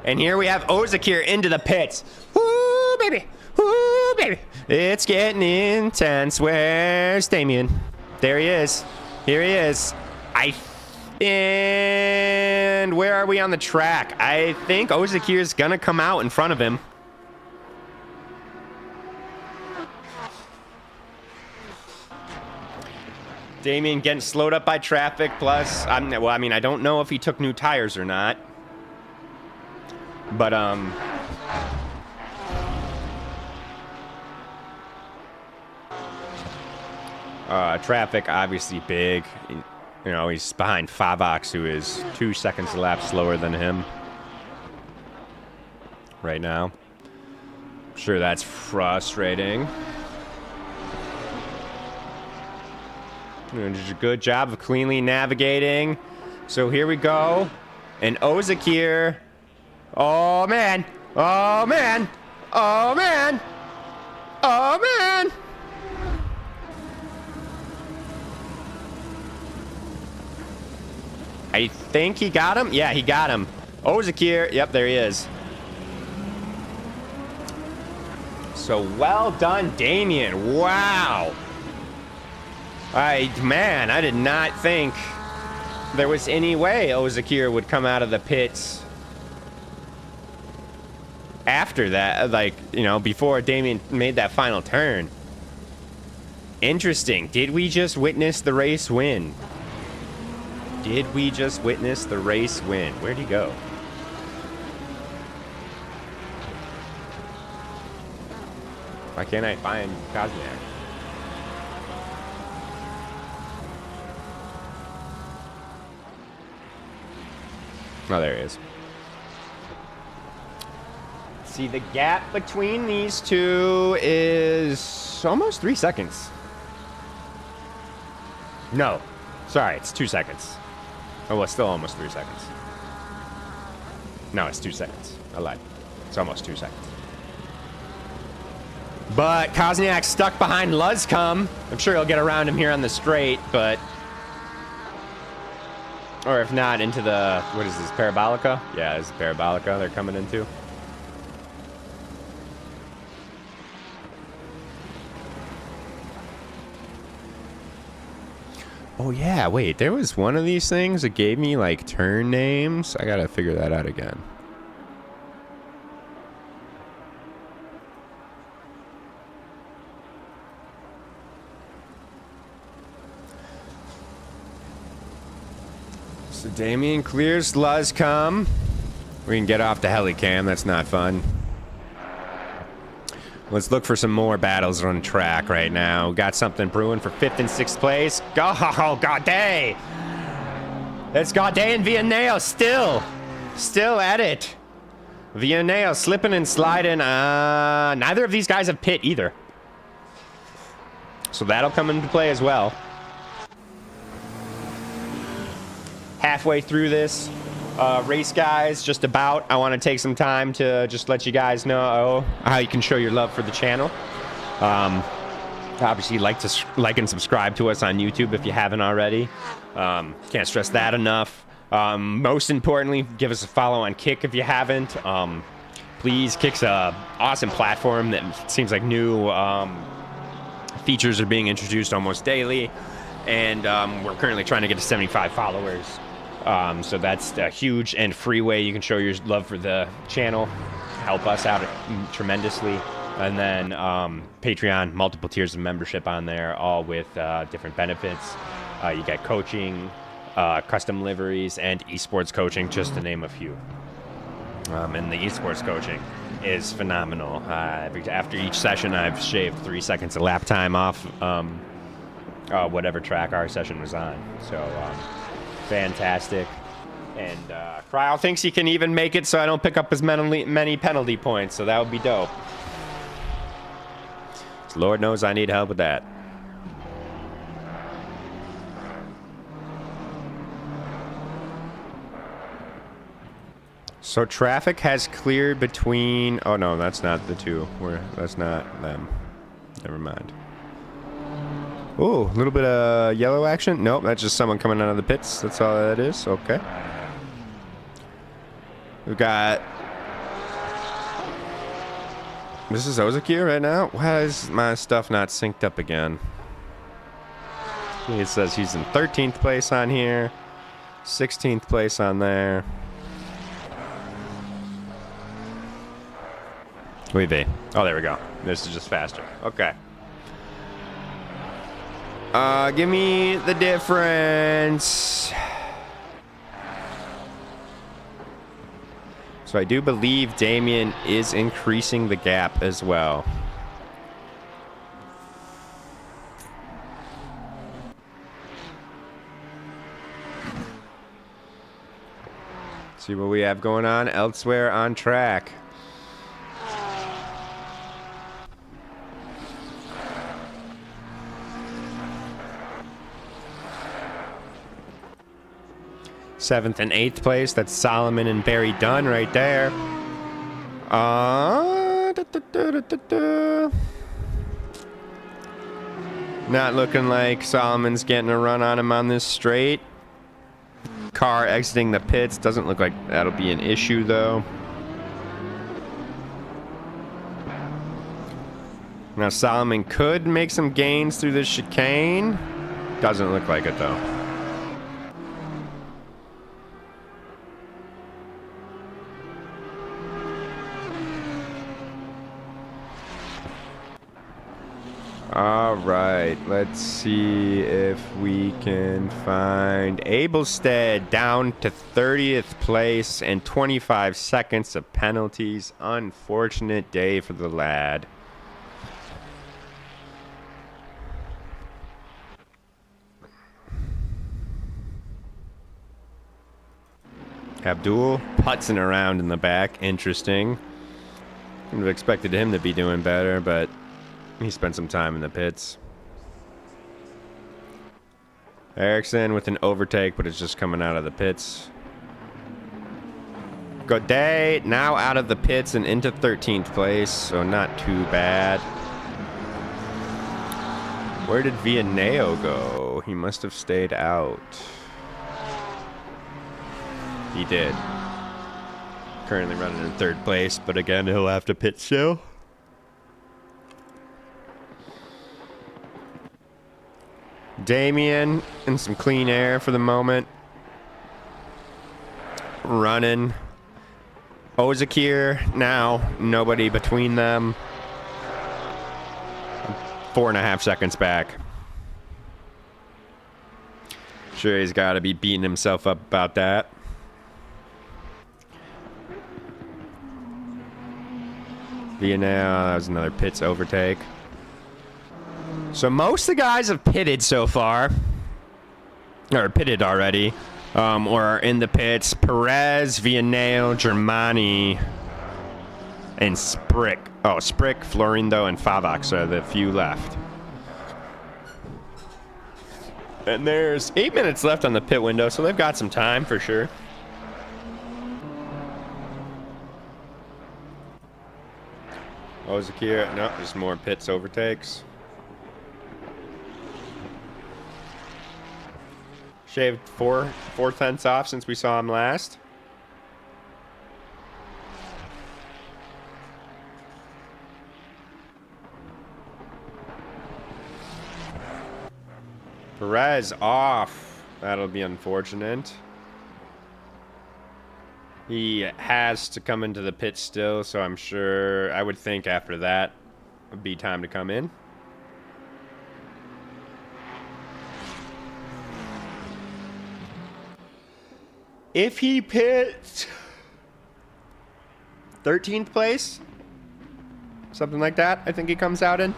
And here we have Ozakir into the pits. Woo, baby. Woo, baby. It's getting intense. Where's Damien? There he is. Here he is. And where are we on the track? I think Ozakir's gonna come out in front of him. Damien getting slowed up by traffic, plus, well, I mean, I don't know if he took new tires or not. But, traffic, obviously big. You know, he's behind Favox, who is 2 seconds a lap slower than him right now. I'm sure that's frustrating. Did a good job of cleanly navigating. So here we go. And Ozakir. Oh, man. Oh, man. Oh, man. Oh, man. I think he got him. Yeah, he got him. Ozakir. Yep, there he is. So well done, Damien. Wow. Man, I did not think there was any way Ozakir would come out of the pits after that, like, you know, before Damien made that final turn. Interesting. Did we just witness the race win? Did we just witness the race win? Where'd he go? Why can't I find Kosniak? Oh, there he is. See, the gap between these two is almost 3 seconds. No. Sorry, it's 2 seconds. Oh, well, it's still almost 3 seconds. No, it's 2 seconds. I lied. It's almost 2 seconds. But Kosniak's stuck behind Luzcum. I'm sure he'll get around him here on the straight, but... Or if not, into the... What is this, Parabolica? Yeah, it's Parabolica they're coming into. Oh, yeah, wait. There was one of these things that gave me, like, turn names. I gotta figure that out again. So Damien clears Luzcum. We can get off the helicam. That's not fun. Let's look for some more battles on track right now. Got something brewing for 5th and 6th place. Oh, Godet! It's Godet and Vianello still at it. Villeneuve slipping and sliding. Neither of these guys have pit either. So that'll come into play as well. Halfway through this race, guys, just about. I want to take some time to just let you guys know how you can show your love for the channel. Obviously, like and subscribe to us on YouTube if you haven't already. Can't stress that enough. Most importantly, give us a follow on Kick if you haven't. Please, Kick's a awesome platform that seems like new features are being introduced almost daily, and we're currently trying to get to 75 followers. So that's a huge and free way you can show your love for the channel, help us out tremendously. And then Patreon, multiple tiers of membership on there, all with different benefits. You get coaching, custom liveries, and esports coaching, just to name a few. And the esports coaching is phenomenal. After each session, I've shaved 3 seconds of lap time off whatever track our session was on. So fantastic. And Cryle thinks he can even make it so I don't pick up as many penalty points, so that would be dope. Lord knows I need help with that. So traffic has cleared between... Oh, no, that's not the two. That's not them. Never mind. Ooh, a little bit of yellow action. Nope, that's just someone coming out of the pits. That's all that is. Okay. We've got... This is Ozaki right now? Why is my stuff not synced up again? It says he's in 13th place on here. 16th place on there. Wait, oh, there we go. This is just faster. Okay. Give me the difference. So I do believe Damien is increasing the gap as well. See what we have going on elsewhere on track. Seventh and 8th place. That's Solomon and Barry Dunn right there. Not looking like Solomon's getting a run on him on this straight. Car exiting the pits. Doesn't look like that'll be an issue, though. Now, Solomon could make some gains through this chicane. Doesn't look like it, though. All right, let's see if we can find Abelstead down to 30th place and 25 seconds of penalties. Unfortunate day for the lad. Abdul putzing around in the back. Interesting. Would have expected him to be doing better, but he spent some time in the pits. Ericsson with an overtake, but it's just coming out of the pits. Godet now out of the pits and into 13th place, so not too bad. Where did Villeneuve go? He must have stayed out. He did. Currently running in 3rd place, but again, he'll have to pit still. Damien in some clean air for the moment. Running. Ozakir now. Nobody between them. 4.5 seconds back. Sure, he's got to be beating himself up about that. Villeneuve, that was another pits overtake. So most of the guys have pitted so far. Or pitted already. Or are in the pits. Perez, Villeneuve, Germani. And Sprick. Oh, Sprick, Florindo, and Favox are the few left. And there's 8 minutes left on the pit window, so they've got some time for sure. Oh, Zakir. No, there's more pits overtakes. Shaved 4/10 off since we saw him last. Perez off. That'll be unfortunate. He has to come into the pit still, so I'm sure, I would think after that would be time to come in. If he pits 13th place, something like that, I think he comes out in.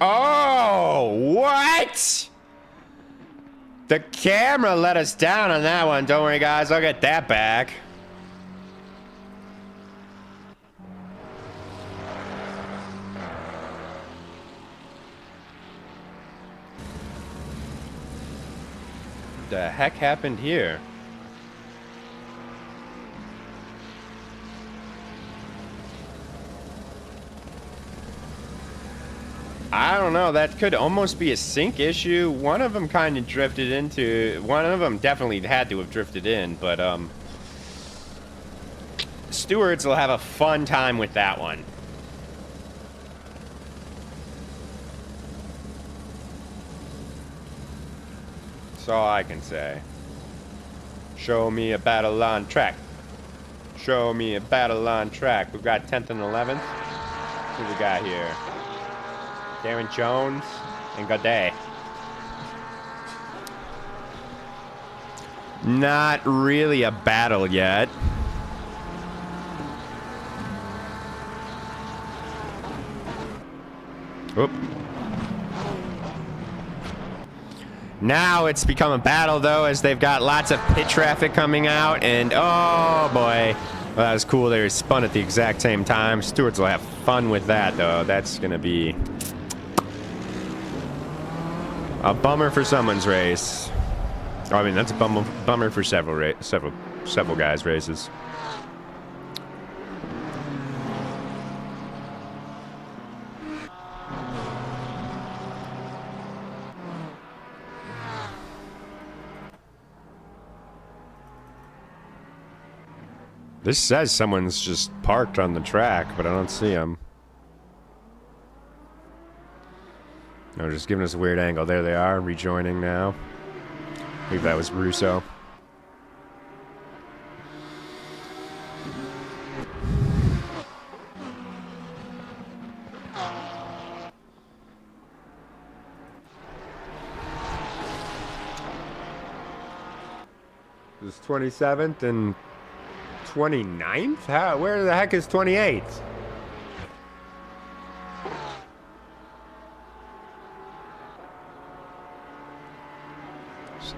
Oh, what? The camera let us down on that one. Don't worry, guys. I'll get that back. What the heck happened here? I don't know. That could almost be a sync issue. One of them kind of drifted into... One of them definitely had to have drifted in, but, stewards will have a fun time with that one. That's all I can say. Show me a battle on track. Show me a battle on track. We've got 10th and 11th. Who we got here? Darren Jones and Godet. Not really a battle yet. Oop. Now it's become a battle, though, as they've got lots of pit traffic coming out, and oh boy. Well, that was cool. They were spun at the exact same time. Stewards will have fun with that, though. That's going to be a bummer for someone's race. Oh, I mean, that's a bummer for several guys' races. This says someone's just parked on the track, but I don't see them. No, just giving us a weird angle. There they are, rejoining now. I believe that was Russo. This is 27th and 29th? How? Where the heck is 28th?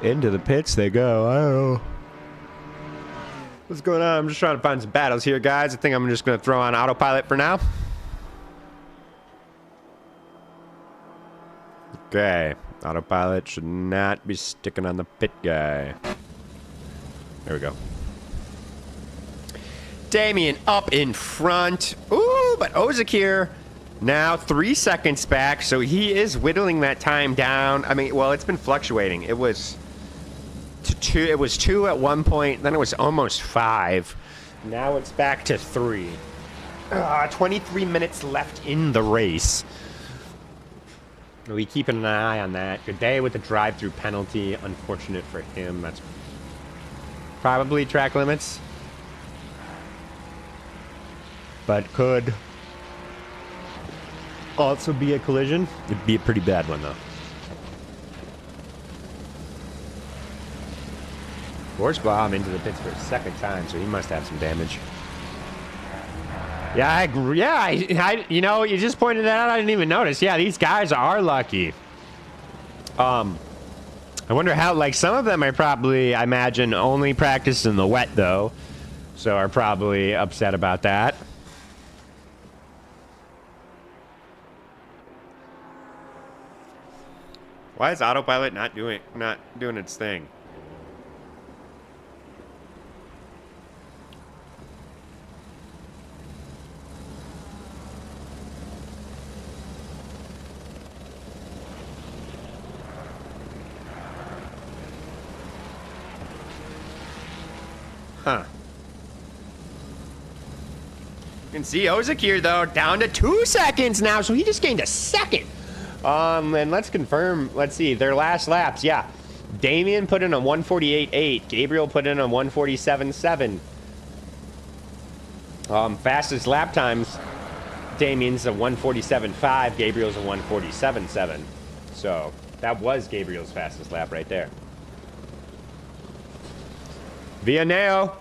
Into the pits they go. I don't know. What's going on? I'm just trying to find some battles here, guys. I think I'm just going to throw on autopilot for now. Okay. Autopilot should not be sticking on the pit guy. There we go. Damien up in front. Ooh, but Ozakir now 3 seconds back, so he is whittling that time down. I mean, well, it's been fluctuating. It was it was 2 at one point, then it was almost 5. Now it's back to 3. 23 minutes left in the race. We'll be keeping an eye on that. Good day with the drive-through penalty. Unfortunate for him. That's probably track limits. But could also be a collision. It'd be a pretty bad one, though. Horsbaum into the pits for a second time, so he must have some damage. Yeah, I agree. Yeah, you know, you just pointed that out. I didn't even notice. Yeah, these guys are lucky. I wonder how, like, some of them are probably, I imagine, only practice in the wet, though. So are probably upset about that. Why is autopilot not doing its thing? Huh. You can see Ozakir, though, down to 2 seconds now, so he just gained a second. And let's confirm, let's see, their last laps, yeah. Damien put in a 148.8. Gabriel put in a 147.7. Fastest lap times, Damien's a 147.5. Gabriel's a 147.7. So that was Gabriel's fastest lap right there. Villaneo.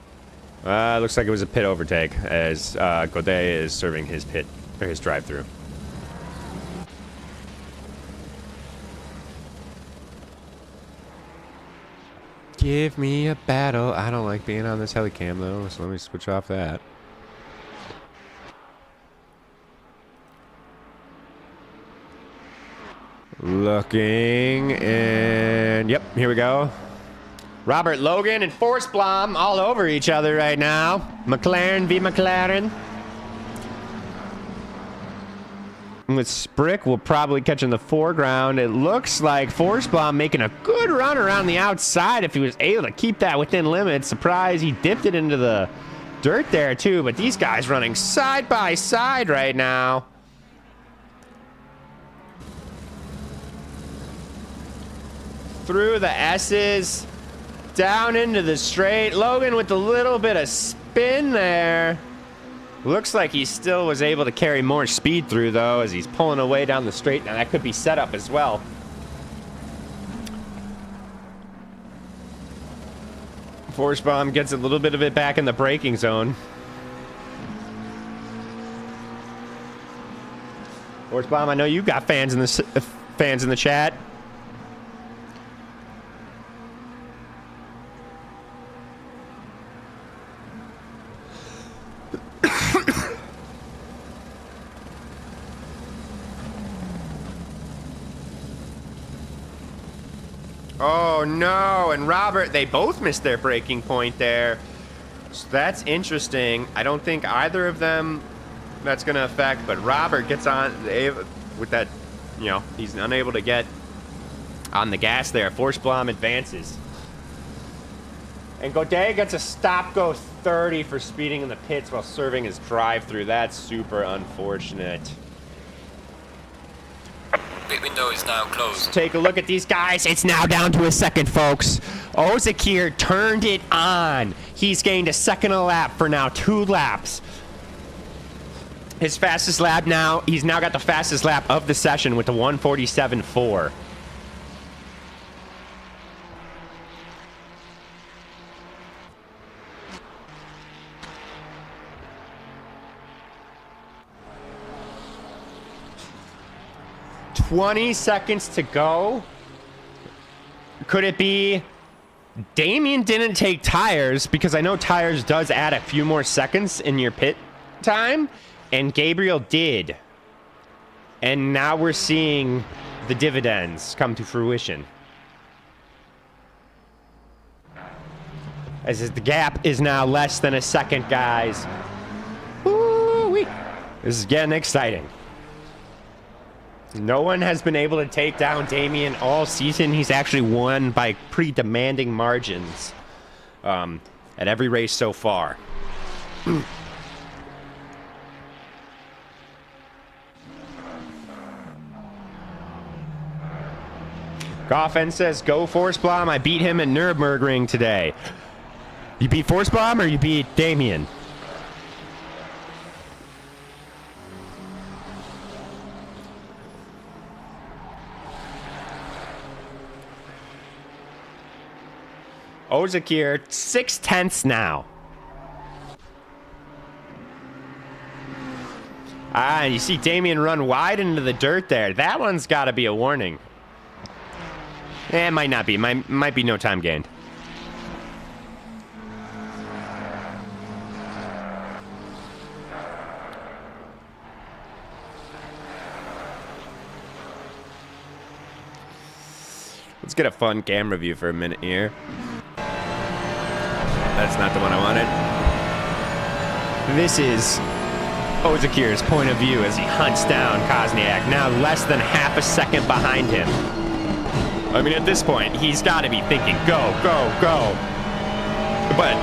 Looks like it was a pit overtake as Godet is serving his pit, or his drive-through. Give me a battle. I don't like being on this helicam, though, so let me switch off that. Looking, and yep, here we go. Robert Logan and Forsblom all over each other right now. McLaren v. McLaren. With Sprick will probably catch in the foreground. It looks like Forsblom making a good run around the outside if he was able to keep that within limits. Surprise, he dipped it into the dirt there too, but these guys running side by side right now. Through the S's. Down into the straight. Logan with a little bit of spin there. Looks like he still was able to carry more speed through, though, as he's pulling away down the straight. Now, that could be set up as well. Forsblom gets a little bit of it back in the braking zone. Forsblom, I know you've got fans in the chat. Oh no, and Robert, they both missed their breaking point there. So that's interesting. I don't think either of them that's going to affect, but Robert gets on with that, you know, he's unable to get on the gas there. Forsblom advances. And Godet gets a stop-go 30 for speeding in the pits while serving his drive-through. That's super unfortunate. Pit window is now closed. Take a look at these guys. It's now down to a second, folks. Ozakir turned it on. He's gained a second a lap for now 2 laps. His fastest lap now, he's now got the fastest lap of the session with the 147.4. $20 seconds to go. Could it be Damien didn't take tires, because I know tires does add a few more seconds in your pit time, and Gabriel did. And now we're seeing the dividends come to fruition. As the gap is now less than a second, guys. Woo-wee. This is getting exciting. No one has been able to take down Damien all season. He's actually won by pretty demanding margins at every race so far. Goffin says, go Forsblom. I beat him at Nürburgring today. You beat Forsblom or you beat Damien? Ozakir, 6/10 now. Ah, you see Damien run wide into the dirt there. That one's got to be a warning. It might not be. Might be no time gained. Let's get a fun camera view for a minute here. That's not the one I wanted. This is Ozakir's point of view as he hunts down Kosniak, now less than half a second behind him. I mean, at this point, he's got to be thinking, go, go, go. But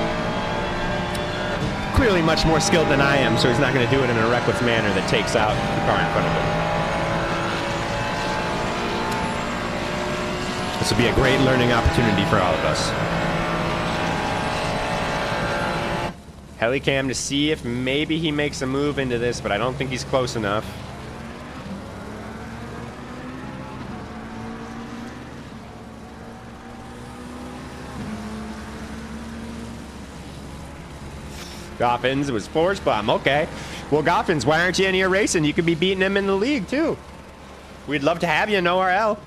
clearly much more skilled than I am, so he's not going to do it in a reckless manner that takes out the car in front of him. This will be a great learning opportunity for all of us. Helicam to see if maybe he makes a move into this, but I don't think he's close enough. Goffins was force bomb. Okay. Well, Goffins, why aren't you in here racing? You could be beating him in the league, too. We'd love to have you in ORL.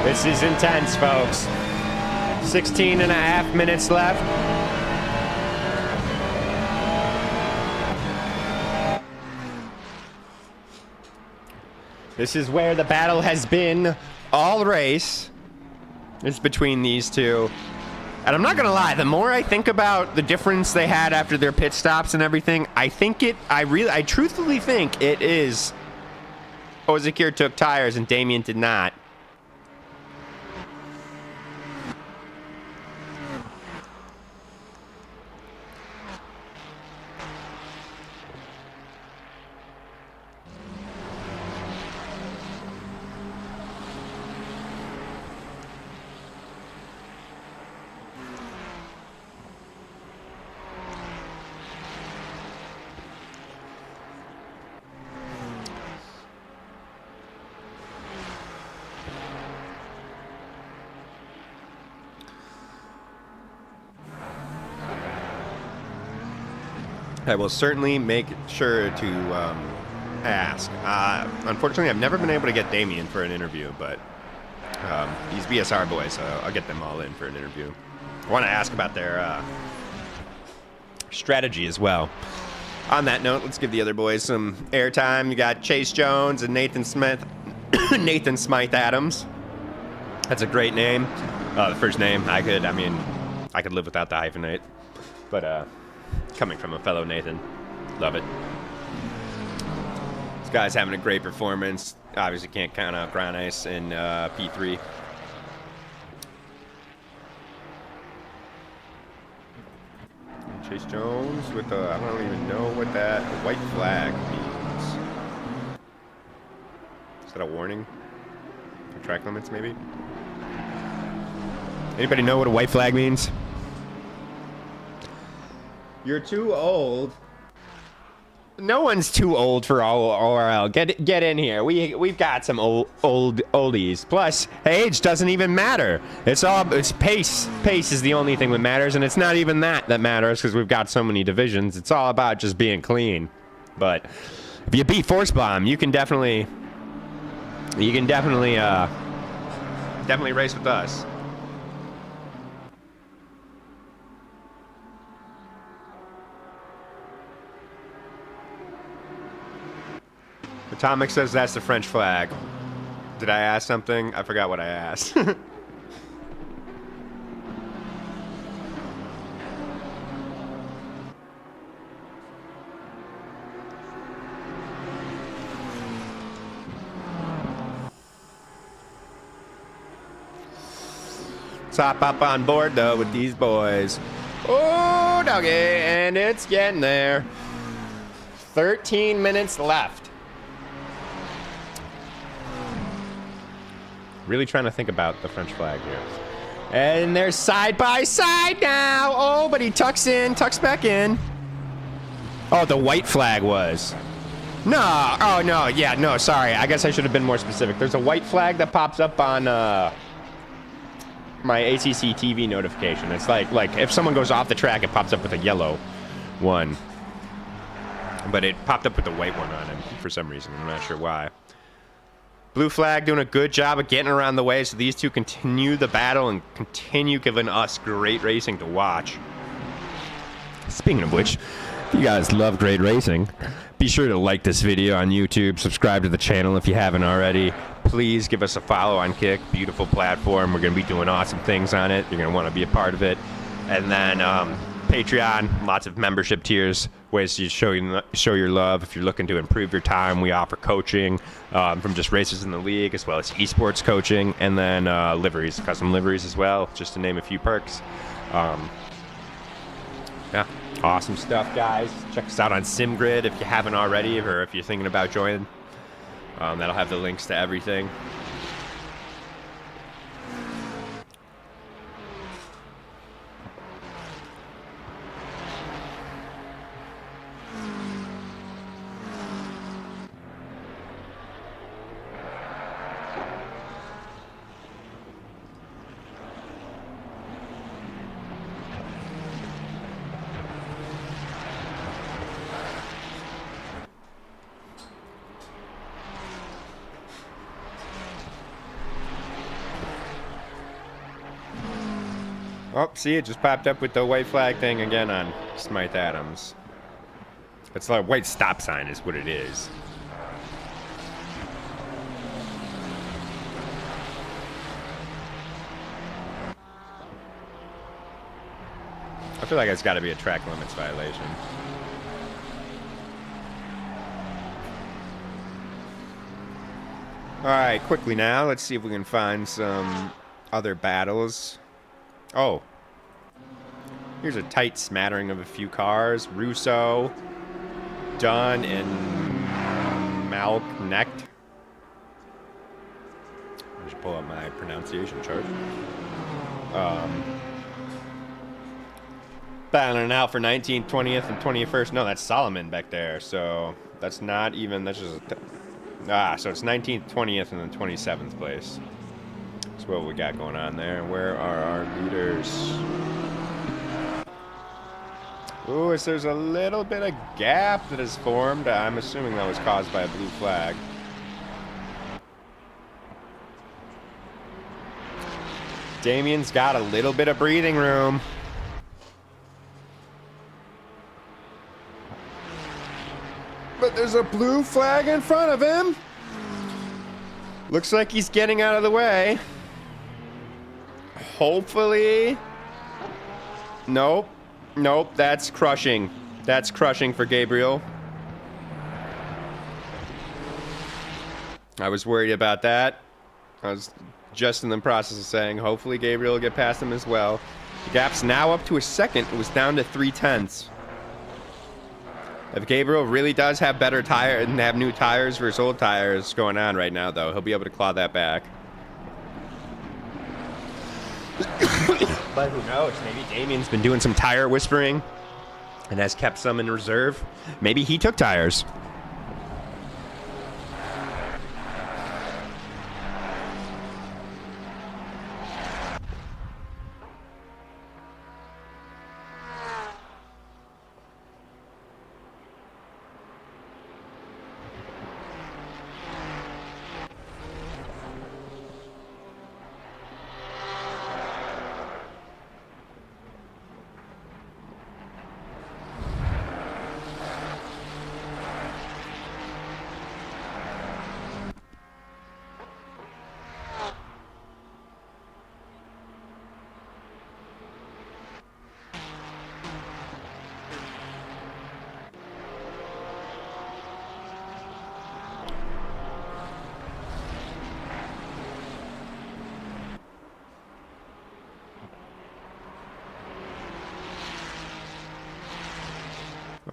This is intense, folks. 16 and a half minutes left. This is where the battle has been all race. It's between these two. And I'm not gonna lie, the more I think about the difference they had after their pit stops and everything, I truthfully think it is Ozakir took tires and Damien did not. I will certainly make sure to ask. Unfortunately, I've never been able to get Damien for an interview, but these BSR boys, I'll get them all in for an interview. I want to ask about their strategy as well. On that note, let's give the other boys some airtime. You got Chase Jones and Nathan Smith, Nathan Smythe Adams. That's a great name. The first name, I could live without the hyphenate, but coming from a fellow Nathan, love it. This guy's having a great performance. Obviously can't count out Ground Ice in P3. Chase Jones with I don't even know what that white flag means. Is that a warning? For track limits, maybe? Anybody know what a white flag means? You're too old. No one's too old for ORL. Get in here. We've got some oldies. Plus, age doesn't even matter. It's pace. Pace is the only thing that matters, and it's not even that matters because we've got so many divisions. It's all about just being clean. But if you beat Force Bomb, you can definitely race with us. Atomic says that's the French flag. Did I ask something? I forgot what I asked. Let's hop up on board, though, with these boys. Oh, doggy, and it's getting there. 13 minutes left. Really trying to think about the French flag here. And they're side by side now. Oh, but he tucks back in. Oh, the white flag was. No. Oh, no. Yeah, no, sorry. I guess I should have been more specific. There's a white flag that pops up on my ACC TV notification. It's like if someone goes off the track, it pops up with a yellow one. But it popped up with the white one on it for some reason. I'm not sure why. Blue flag doing a good job of getting around the way, so these two continue the battle and continue giving us great racing to watch. Speaking of which, if you guys love great racing, be sure to like this video on YouTube, subscribe to the channel if you haven't already. Please give us a follow on Kick. Beautiful platform. We're going to be doing awesome things on it. You're going to want to be a part of it. And then Patreon, lots of membership tiers, ways to show your love. If you're looking to improve your time, we offer coaching from just races in the league, as well as esports coaching, and then liveries, custom liveries as well, just to name a few perks. Yeah, awesome stuff, guys. Check us out on SimGrid if you haven't already, or if you're thinking about joining. That'll have the links to everything. Oh, see, it just popped up with the white flag thing again on Smythe Adams. It's like a white stop sign is what it is. I feel like it's got to be a track limits violation. All right, quickly now, let's see if we can find some other battles. Oh, here's a tight smattering of a few cars. Russo, Dunn, and Malknecht. I should pull up my pronunciation chart. Battling out for 19th, 20th, and 21st. No, that's Solomon back there. So that's not even, that's just, so it's 19th, 20th, and then 27th place. That's what we got going on there. Where are our leaders? Ooh, there's a little bit of gap that has formed. I'm assuming that was caused by a blue flag. Damien's got a little bit of breathing room. But there's a blue flag in front of him. Looks like he's getting out of the way. Hopefully. Nope. Nope, that's crushing. That's crushing for Gabriel. I was worried about that. I was just in the process of saying hopefully Gabriel will get past him as well. The gap's now up to a second. It was down to 3/10. If Gabriel really does have better tire and have new tires versus old tires going on right now, though, he'll be able to claw that back. But who knows? Maybe Damien's been doing some tire whispering and has kept some in reserve. Maybe he took tires.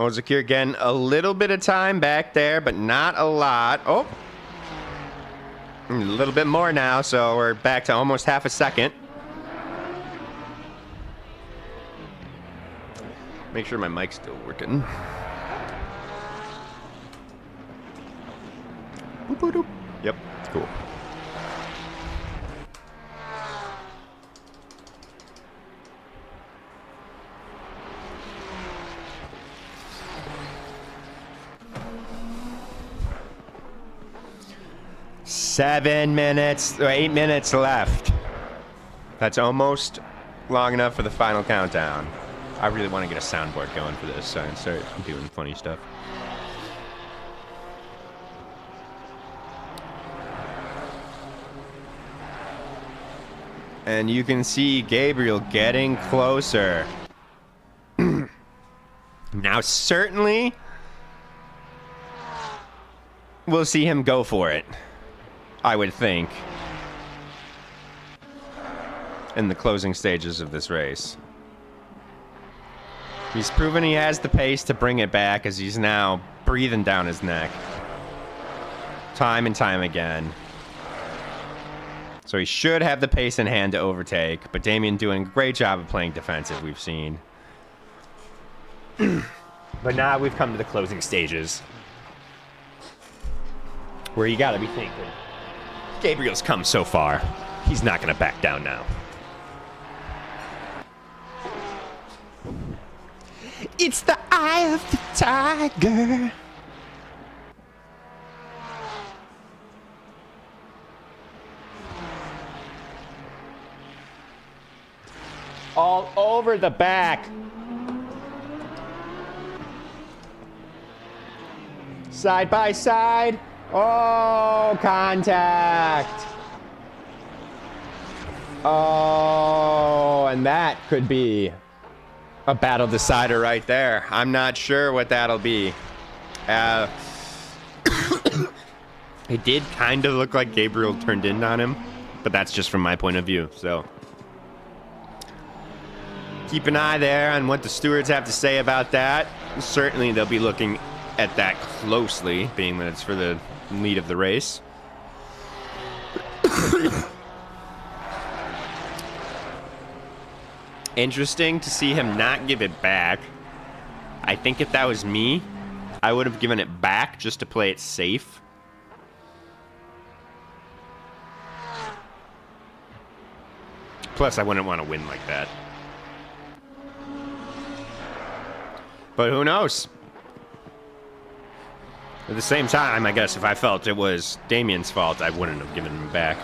Oh, Zakir again, a little bit of time back there, but not a lot. Oh, a little bit more now, so we're back to almost half a second. Make sure my mic's still working. Boop, boop, boop. Yep, cool. Seven minutes, or 8 minutes left. That's almost long enough for the final countdown. I really want to get a soundboard going for this so I can start doing funny stuff. And you can see Gabriel getting closer. Now, certainly, we'll see him go for it, I would think, in the closing stages of this race. He's proven he has the pace to bring it back as he's now breathing down his neck. Time and time again. So he should have the pace in hand to overtake, but Damien doing a great job of playing defensive, we've seen. But now we've come to the closing stages, where you gotta be thinking, Gabriel's come so far, he's not gonna back down now. It's the eye of the tiger. All over the back. Side by side. Oh, contact. Oh, and that could be a battle decider right there. I'm not sure what that'll be. It did kind of look like Gabriel turned in on him, but that's just from my point of view, so keep an eye there on what the stewards have to say about that. Certainly they'll be looking at that closely, being that it's for the lead of the race. Interesting to see him not give it back. I think if that was me, I would have given it back just to play it safe. Plus, I wouldn't want to win like that. But who knows? At the same time, I guess if I felt it was Damien's fault, I wouldn't have given him back.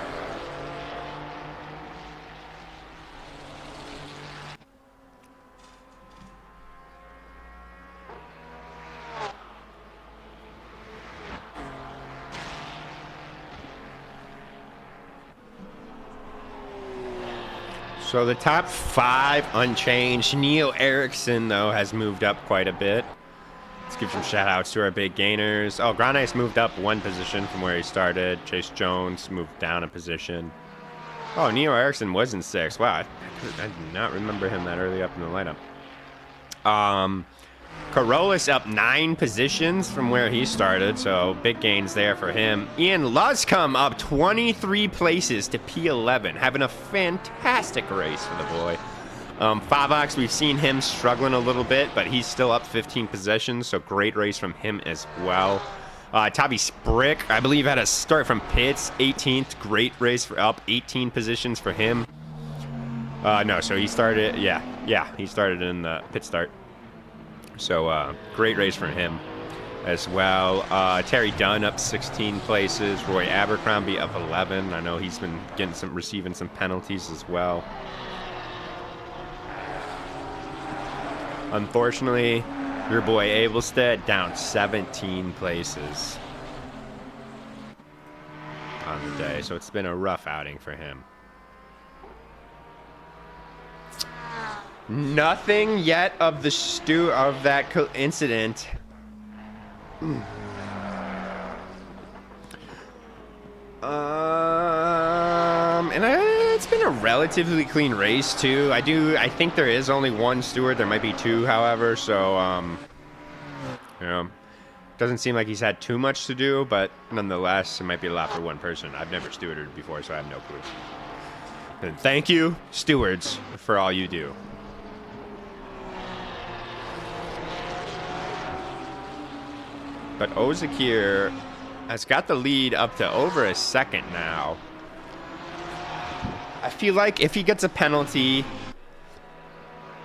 So the top 5 unchanged. Neil Erickson, though, has moved up quite a bit. Let's give some shout-outs to our big gainers. Oh, Granice moved up 1 position from where he started. Chase Jones moved down a position. Oh, Neil Erickson was in 6th. Wow, I did not remember him that early up in the lineup. Carolus up 9 positions from where he started, so big gains there for him. Ian Luscombe up 23 places to P11, having a fantastic race for the boy. Favox, we've seen him struggling a little bit, but he's still up 15 positions, so great race from him as well. Tavi Sprick, I believe, had a start from pits, 18th. Great race for up 18 positions for him. No, so he started, yeah, he started in the pit start. So, great race for him as well. Terry Dunn up 16 places. Roy Abercrombie up 11. I know he's been receiving some penalties as well. Unfortunately, your boy Abelstead down 17 places on the day. So it's been a rough outing for him. Nothing yet of the of that incident. It's been a relatively clean race too. I think there is only 1 steward. There might be 2, however. So, doesn't seem like he's had too much to do, but nonetheless, it might be a lot for 1 person. I've never stewarded before, so I have no clue. And thank you, stewards, for all you do. But Ozakir has got the lead up to over a second now. I feel like if he gets a penalty,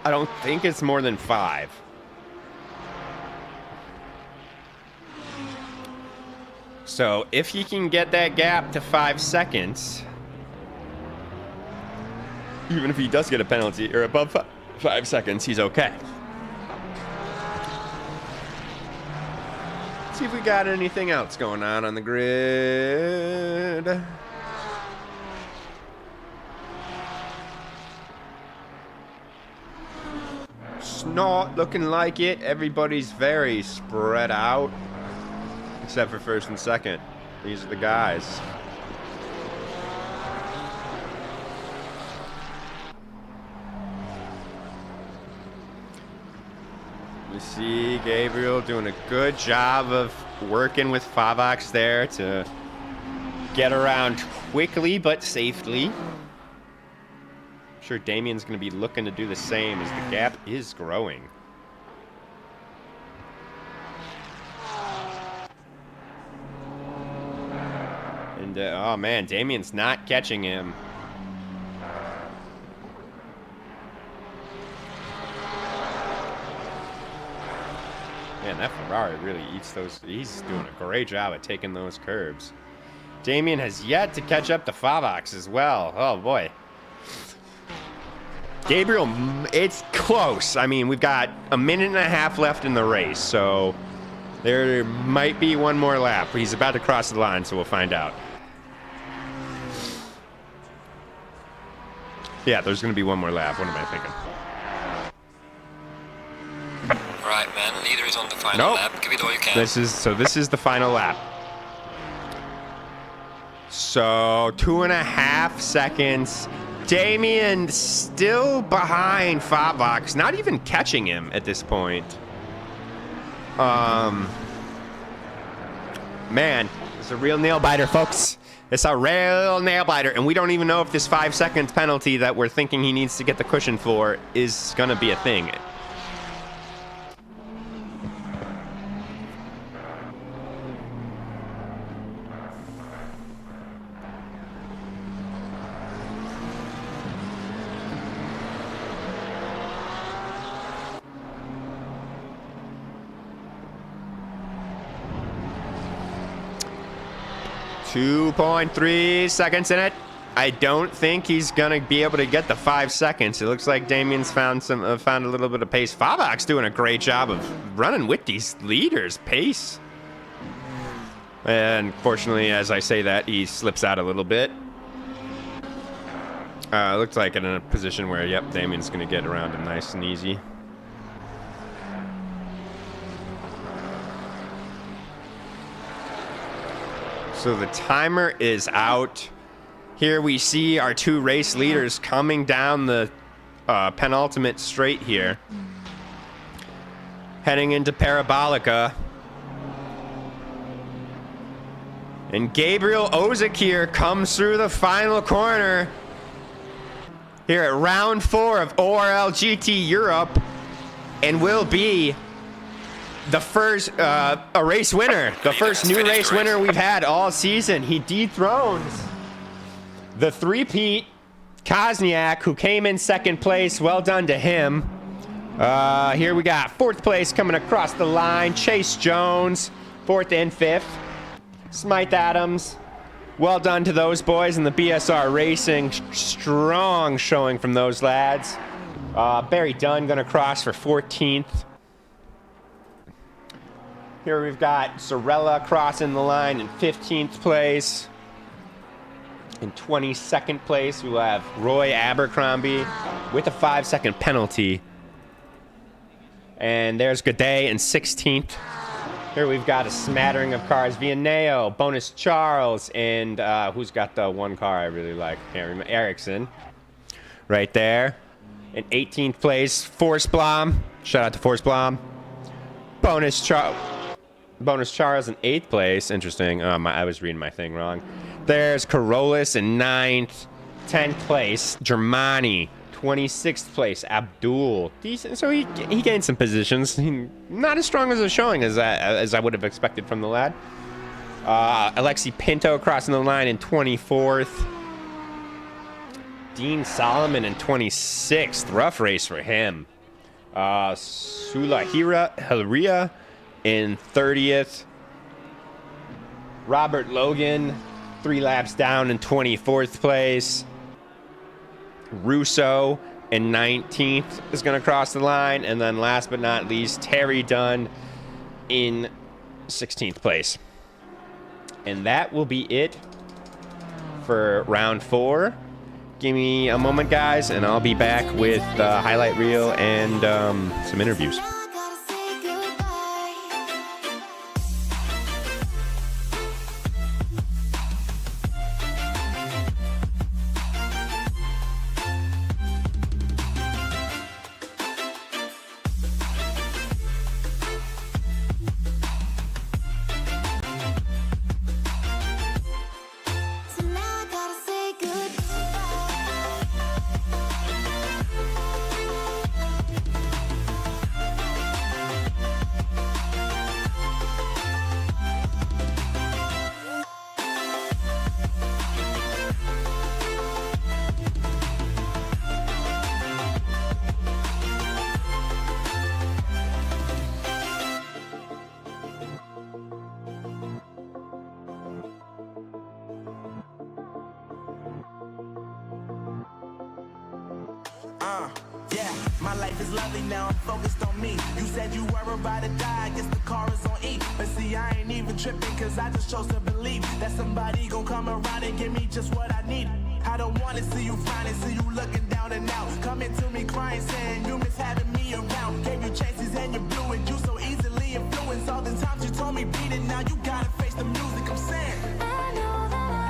I don't think it's more than 5. So if he can get that gap to 5 seconds, even if he does get a penalty or above 5 seconds, he's okay. See if we got anything else going on the grid. It's not looking like it. Everybody's very spread out, except for first and second. These are the guys. You see Gabriel doing a good job of working with Favox there to get around quickly but safely. I'm sure Damian's going to be looking to do the same as the gap is growing. And, oh man, Damian's not catching him. Man, that Ferrari really eats those. He's doing a great job at taking those curbs. Damian has yet to catch up to Favox as well. Oh, boy. Gabriel, it's close. I mean, we've got a minute and a half left in the race, so there might be one more lap. He's about to cross the line, so we'll find out. Yeah, there's going to be one more lap. What am I thinking? Right, man. Leader is on the final lap. Give it all you can. This is the final lap. So 2.5 seconds. Damian still behind Favox, not even catching him at this point. Man, it's a real nail biter, folks. It's a real nail biter, and we don't even know if this 5 seconds penalty that we're thinking he needs to get the cushion for is gonna be a thing. 2.3 seconds in it. I don't think he's gonna be able to get the 5 seconds. It looks like Damian's found a little bit of pace. Favox doing a great job of running with these leaders' pace. And fortunately, as I say that, he slips out a little bit. Looks like in a position where, yep, Damian's gonna get around him nice and easy. So the timer is out. Here we see our 2 race leaders coming down the penultimate straight here. Heading into Parabolica. And Gabriel Ozakir comes through the final corner here at round 4 of ORL GT Europe and will be the first a race winner, the first new race winner we've had all season. He dethrones the three-peat Kosniak, who came in 2nd place. Well done to him. Here we got 4th place coming across the line. Chase Jones, 4th and 5th. Smythe Adams. Well done to those boys in the BSR Racing. Strong showing from those lads. Barry Dunn gonna cross for 14th. Here we've got Sorella crossing the line in 15th place. In 22nd place, we will have Roy Abercrombie with a 5-second penalty. And there's Gaudet in 16th. Here we've got a smattering of cars. Vianeo, Bonus Charles, and who's got the one car I really like? Can't remember. Ericsson. Right there. In 18th place, Forsblom. Shout out to Forsblom. Bonus Charles in 8th place. Interesting. I was reading my thing wrong. There's Carolus in 9th. 10th place, Germani 26th place, Abdul. Decent. So he gained some positions. Not as strong as a showing as I would have expected from the lad. Alexi Pinto crossing the line in 24th. Dean Solomon in 26th. Rough race for him. Hiria in 30th. Robert Logan, 3 laps down in 24th place. Russo in 19th is going to cross the line. And then last but not least, Terry Dunn in 16th place. And that will be it for round 4. Give me a moment, guys, and I'll be back with the highlight reel and some interviews. Yeah, my life is lovely now, I'm focused on me. You said you were about to die, I guess the car is on E. But see, I ain't even tripping, cause I just chose to believe that somebody gon' come around and give me just what I need. I don't wanna see you frowning, see you looking down and out. Coming to me crying, saying you miss having me around. Gave you chances and you blew it, you so easily influenced. All the times you told me beat it, now you gotta face the music I'm saying. I know that I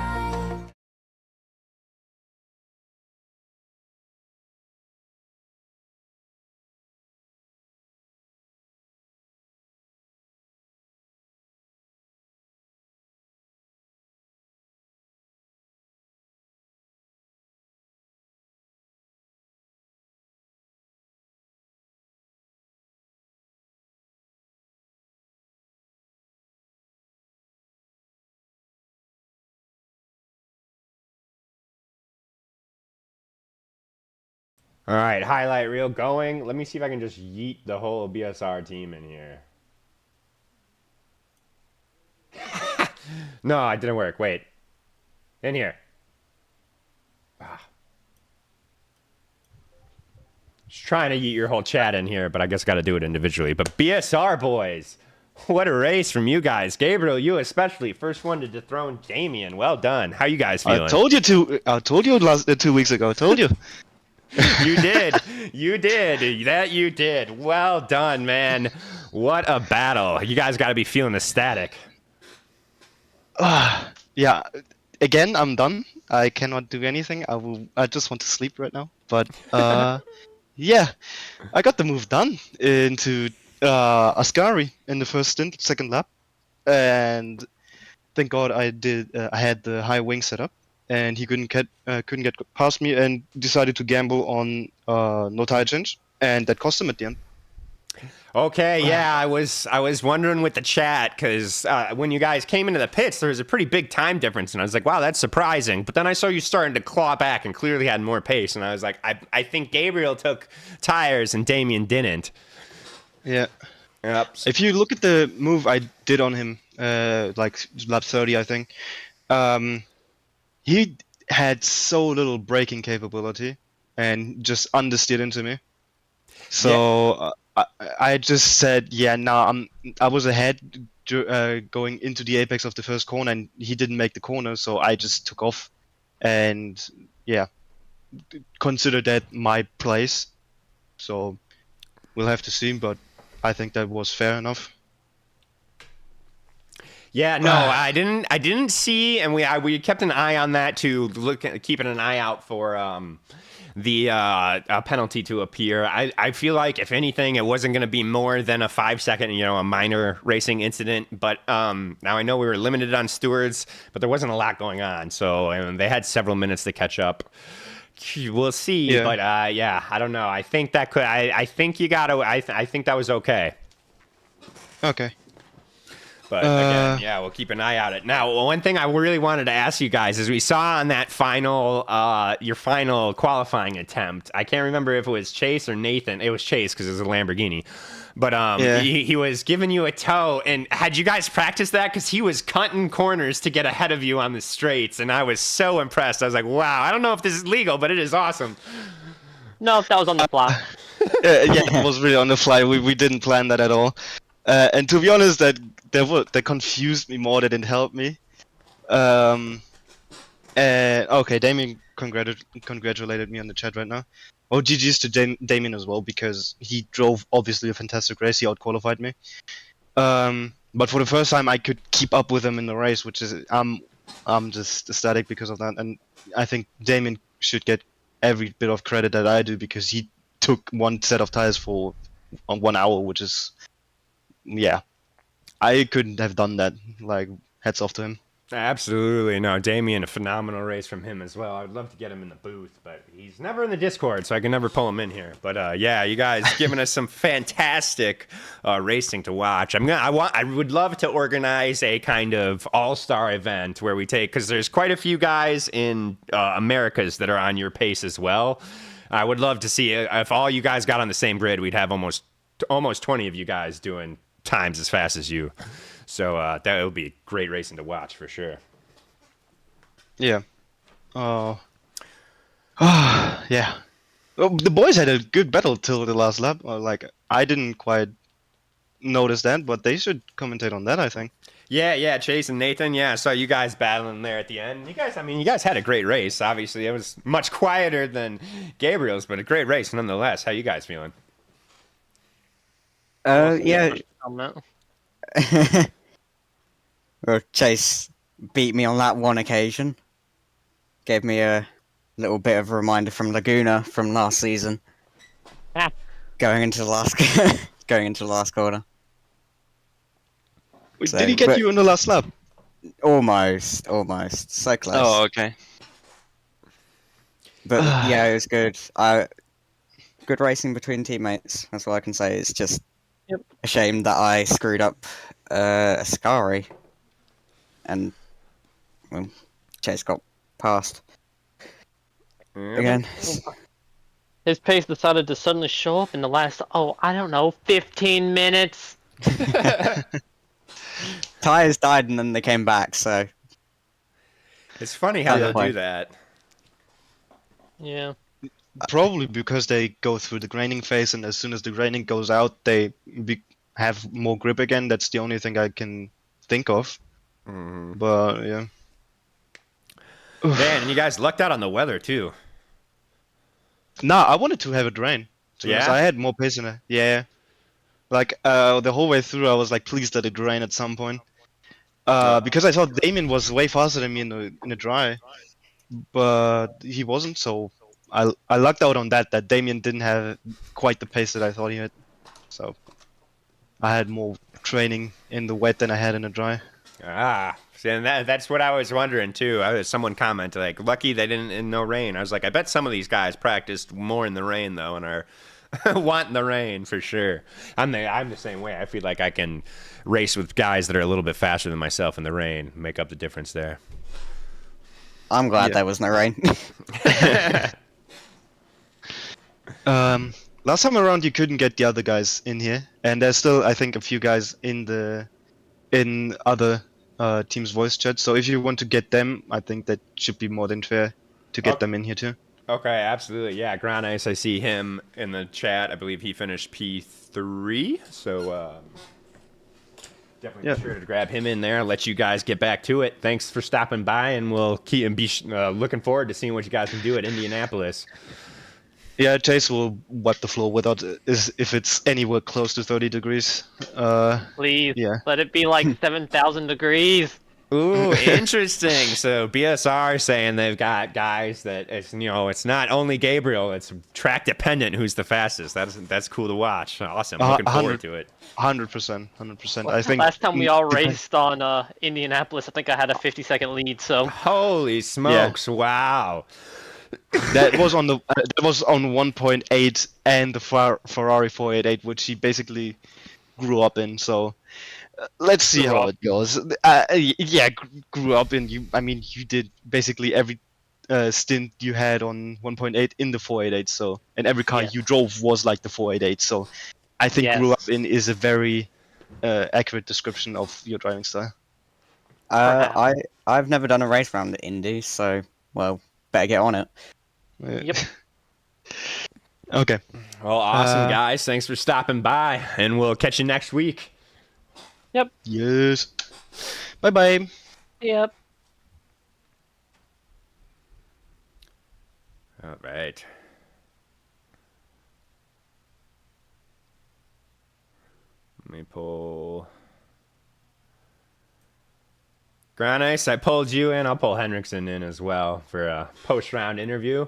All right, highlight reel going. Let me see if I can just yeet the whole BSR team in here. No, it didn't work. Wait. In here. Just trying to yeet your whole chat in here, but I guess got to do it individually. But BSR boys, what a race from you guys. Gabriel, you especially, first one to dethrone Damien. Well done. How you guys feeling? I told you last 2 weeks ago. I told you. You did. You did. That you did. Well done, man. What a battle. You guys got to be feeling ecstatic. Yeah. Again, I'm done. I cannot do anything. I just want to sleep right now. But yeah, I got the move done into Ascari in the first stint, second lap, and thank God I did. I had the high wing set up, and he couldn't get past me, and decided to gamble on no tire change, and that cost him at the end. Okay, yeah, I was wondering with the chat because when you guys came into the pits, there was a pretty big time difference, and I was like, wow, that's surprising. But then I saw you starting to claw back and clearly had more pace, and I was like, I think Gabriel took tires and Damien didn't. Yeah. Yep. If you look at the move I did on him, like lap 30, I think, he had so little braking capability and just understeered into me. So I just said, yeah, no, I was ahead going into the apex of the first corner, and he didn't make the corner, so I just took off, and yeah, consider that my place. So we'll have to see, but I think that was fair enough. Yeah, no, I didn't see, and we kept an eye on that to keeping an eye out for the penalty to appear. I feel like if anything, it wasn't going to be more than a 5-second, a minor racing incident. But now I know we were limited on stewards, but there wasn't a lot going on, so they had several minutes to catch up we'll see. Yeah. But yeah, I don't know. I think that could. I think you gotta. I think that was okay. Okay. But again, yeah, we'll keep an eye on it. Now, one thing I really wanted to ask you guys is we saw on that final, your final qualifying attempt. I can't remember if it was Chase or Nathan. It was Chase because it was a Lamborghini. But Yeah. he was giving you a tow, and had you guys practiced that? Because he was cutting corners to get ahead of you on the straights, and I was so impressed. I was like, wow, I don't know if this is legal, but it is awesome. No, that was on the fly. Yeah, it was really on the fly. We didn't plan that at all. And to be honest, that confused me more than it helped me. And okay, Damien congratulated me on the chat right now. Oh, GG's to Damien as well because he drove obviously a fantastic race. He outqualified me. But for the first time, I could keep up with him in the race, which is I'm just ecstatic because of that. And I think Damien should get every bit of credit that I do because he took one set of tires for 1 hour, which is, yeah, I couldn't have done that. Like, hats off to him. Absolutely. No, Damien, a phenomenal race from him as well. I would love to get him in the booth, but he's never in the Discord, so I can never pull him in here. But yeah, you guys giving us some fantastic racing to watch. I would love to organize a kind of all-star event where we take, because there's quite a few guys in Americas that are on your pace as well. I would love to see if all you guys got on the same grid, we'd have almost 20 of you guys doing times as fast as you. So that would be great racing to watch for sure. Yeah. Oh. Yeah. Well, the boys had a good battle till the last lap. Like, I didn't quite notice that, but they should commentate on that, I think. Yeah, Chase and Nathan. Yeah, I saw you guys battling there at the end. You guys had a great race. Obviously, it was much quieter than Gabriel's, but a great race nonetheless. How you guys feeling? Yeah. On that. Well, Chase beat me on that one occasion. Gave me a little bit of a reminder from Laguna from last season. Ah. Going into the last corner. Wait, So, did he get but- you in the last lap? Almost. So close. Oh, okay. But yeah, it was good. Good racing between teammates. That's all I can say. It's just a shame that I screwed up Ascari. And, well, Chase got past. Again. His pace decided to suddenly show up in the last, 15 minutes. Tires died and then they came back, so... It's funny how they'll do point. that. Yeah. Probably because they go through the graining phase, and as soon as the graining goes out, they have more grip again. That's the only thing I can think of. But yeah. Man, and you guys lucked out on the weather too. Nah, I wanted to have it rain. Yeah? I had more pace in it. Yeah. Like the whole way through, I was like, please let it rain at some point. Because I thought Damien was way faster than me in the dry, but he wasn't. So I lucked out on that. That Damien didn't have quite the pace that I thought he had. So I had more training in the wet than I had in the dry. See, and that's what I was wondering too. Someone commented like, "Lucky they didn't in no rain." I was like, I bet some of these guys practiced more in the rain though, and are wanting the rain for sure. I'm the same way. I feel like I can race with guys that are a little bit faster than myself in the rain, make up the difference there. I'm glad there was no rain. Last time around, you couldn't get the other guys in here, and there's still, I think, a few guys in other teams' voice chat. So if you want to get them, I think that should be more than fair to get them in here too. Okay, absolutely. Yeah, Ground Ice, I see him in the chat. I believe he finished P3, so definitely be sure to grab him in there. Let you guys get back to it. Thanks for stopping by, and we'll be looking forward to seeing what you guys can do at Indianapolis. Yeah, Chase will wipe the floor without if it's anywhere close to 30 degrees. Please, Yeah. let it be like 7,000 degrees. Ooh, interesting. So BSR saying they've got guys that it's not only Gabriel, it's track dependent who's the fastest. That's cool to watch. Awesome. Looking forward to it. 100%. I think Last time we all raced on Indianapolis, I think I had a 50-second lead. So Holy smokes! Wow. That was on that was on 1.8 and the Ferrari 488, which he basically grew up in. So let's see Grew how up. it goes. Yeah, grew up in. I mean, you did basically every stint you had on 1.8 in the 488. So, and every car Yeah. you drove was like the 488. So, I think grew up Yes. in is a very accurate description of your driving style. Perhaps. I've never done a race round at Indy, so well, better get on it. Yep. Okay. Well, awesome, Uh, guys. Thanks for stopping by, and we'll catch you next week. Yep. Yes. Bye bye. Yep. All right. Let me pull Granice. I pulled you in. I'll pull Henriksen in as well for a post-round interview.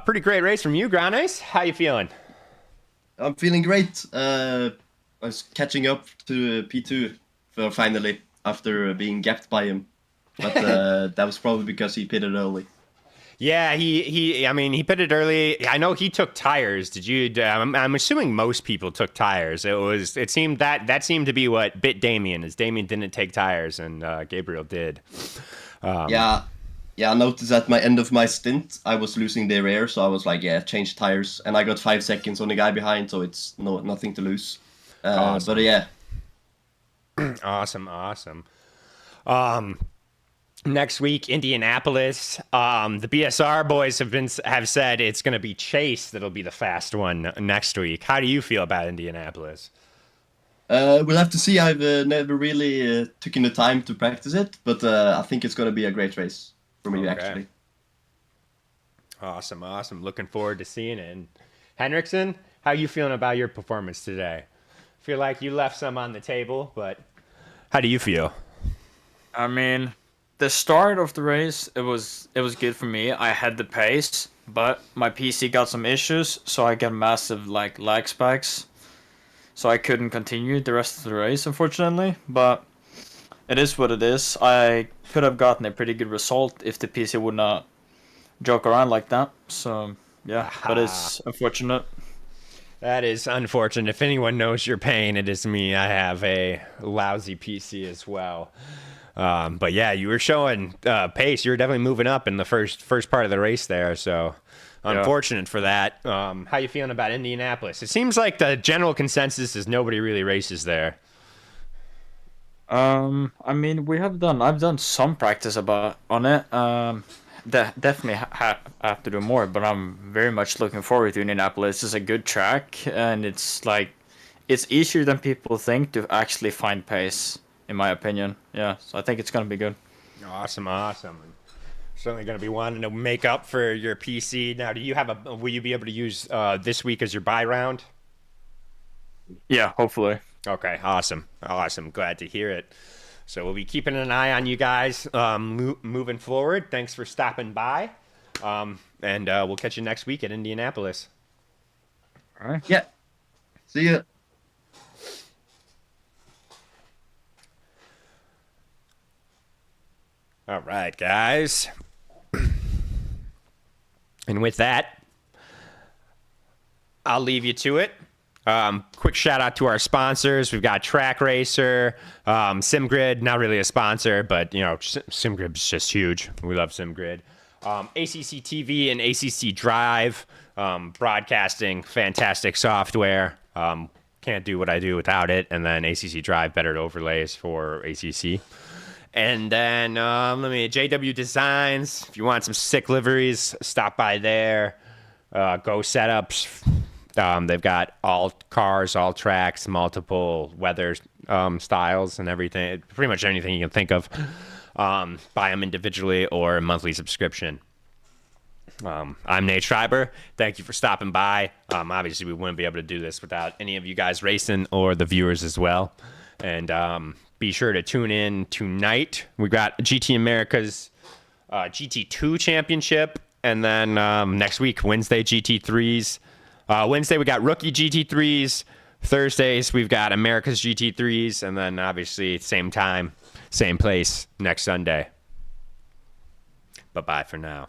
Pretty great race from you, Granice. How you feeling? I'm feeling great. I was catching up to P2 for finally after being gapped by him, but that was probably because he pitted early. Yeah, I mean, he pitted early. I know he took tires. Did you? I'm assuming most people took tires. It seemed that seemed to be what bit Damien, is Damien didn't take tires and Gabriel did. Yeah, I noticed at my end of my stint, I was losing their air, so I was like, yeah, change tires, and I got 5 seconds on the guy behind, so it's nothing to lose. Awesome. But yeah, Awesome. Next week, Indianapolis. The BSR boys have said it's going to be Chase that'll be the fast one next week. How do you feel about Indianapolis? we'll have to see. I've never really taken the time to practice it, but I think it's going to be a great race for me, Okay. actually. Awesome. Looking forward to seeing it. And Henriksen, how you feeling about your performance today? Feel like you left some on the table, but how do you feel? I mean, the start of the race, it was good for me. I had the pace, but my PC got some issues, so I got massive lag spikes. So I couldn't continue the rest of the race, unfortunately. But it is what it is. I could have gotten a pretty good result if the PC would not joke around like that. So yeah, but it's unfortunate. That is unfortunate. If anyone knows your pain, it is me. I have a lousy PC as well. But yeah, you were showing pace. You were definitely moving up in the first part of the race there. So unfortunate for that. How you feeling about Indianapolis? It seems like the general consensus is nobody really races there. I mean, I've done some practice on it. Definitely have to do more, but I'm very much looking forward to Indianapolis. It's a good track, and it's easier than people think to actually find pace, in my opinion. Yeah, so I think it's gonna be good. Awesome. Certainly going to be wanting to make up for your PC. Now, will you be able to use this week as your bye round? Yeah, hopefully. Okay, awesome. Glad to hear it. So we'll be keeping an eye on you guys moving forward. Thanks for stopping by. And we'll catch you next week at Indianapolis. All right. Yeah. See ya. All right, guys. And with that, I'll leave you to it. Quick shout out to our sponsors. We've got Track Racer, SimGrid, not really a sponsor, but you know, SimGrid is just huge. We love SimGrid. ACC TV and ACC Drive, broadcasting, fantastic software. Can't do what I do without it. And then ACC Drive, better overlays for ACC. And then JW Designs. If you want some sick liveries, stop by there. Go Setups. They've got all cars, all tracks, multiple weather styles and everything. Pretty much anything you can think of. Buy them individually or a monthly subscription. I'm Nate Schreiber. Thank you for stopping by. Obviously, we wouldn't be able to do this without any of you guys racing or the viewers as well. And be sure to tune in tonight. We got GT America's GT2 Championship. And then next week, Wednesday, GT3s. Wednesday, we got rookie GT3s. Thursdays, we've got America's GT3s. And then, obviously, same time, same place next Sunday. Bye-bye for now.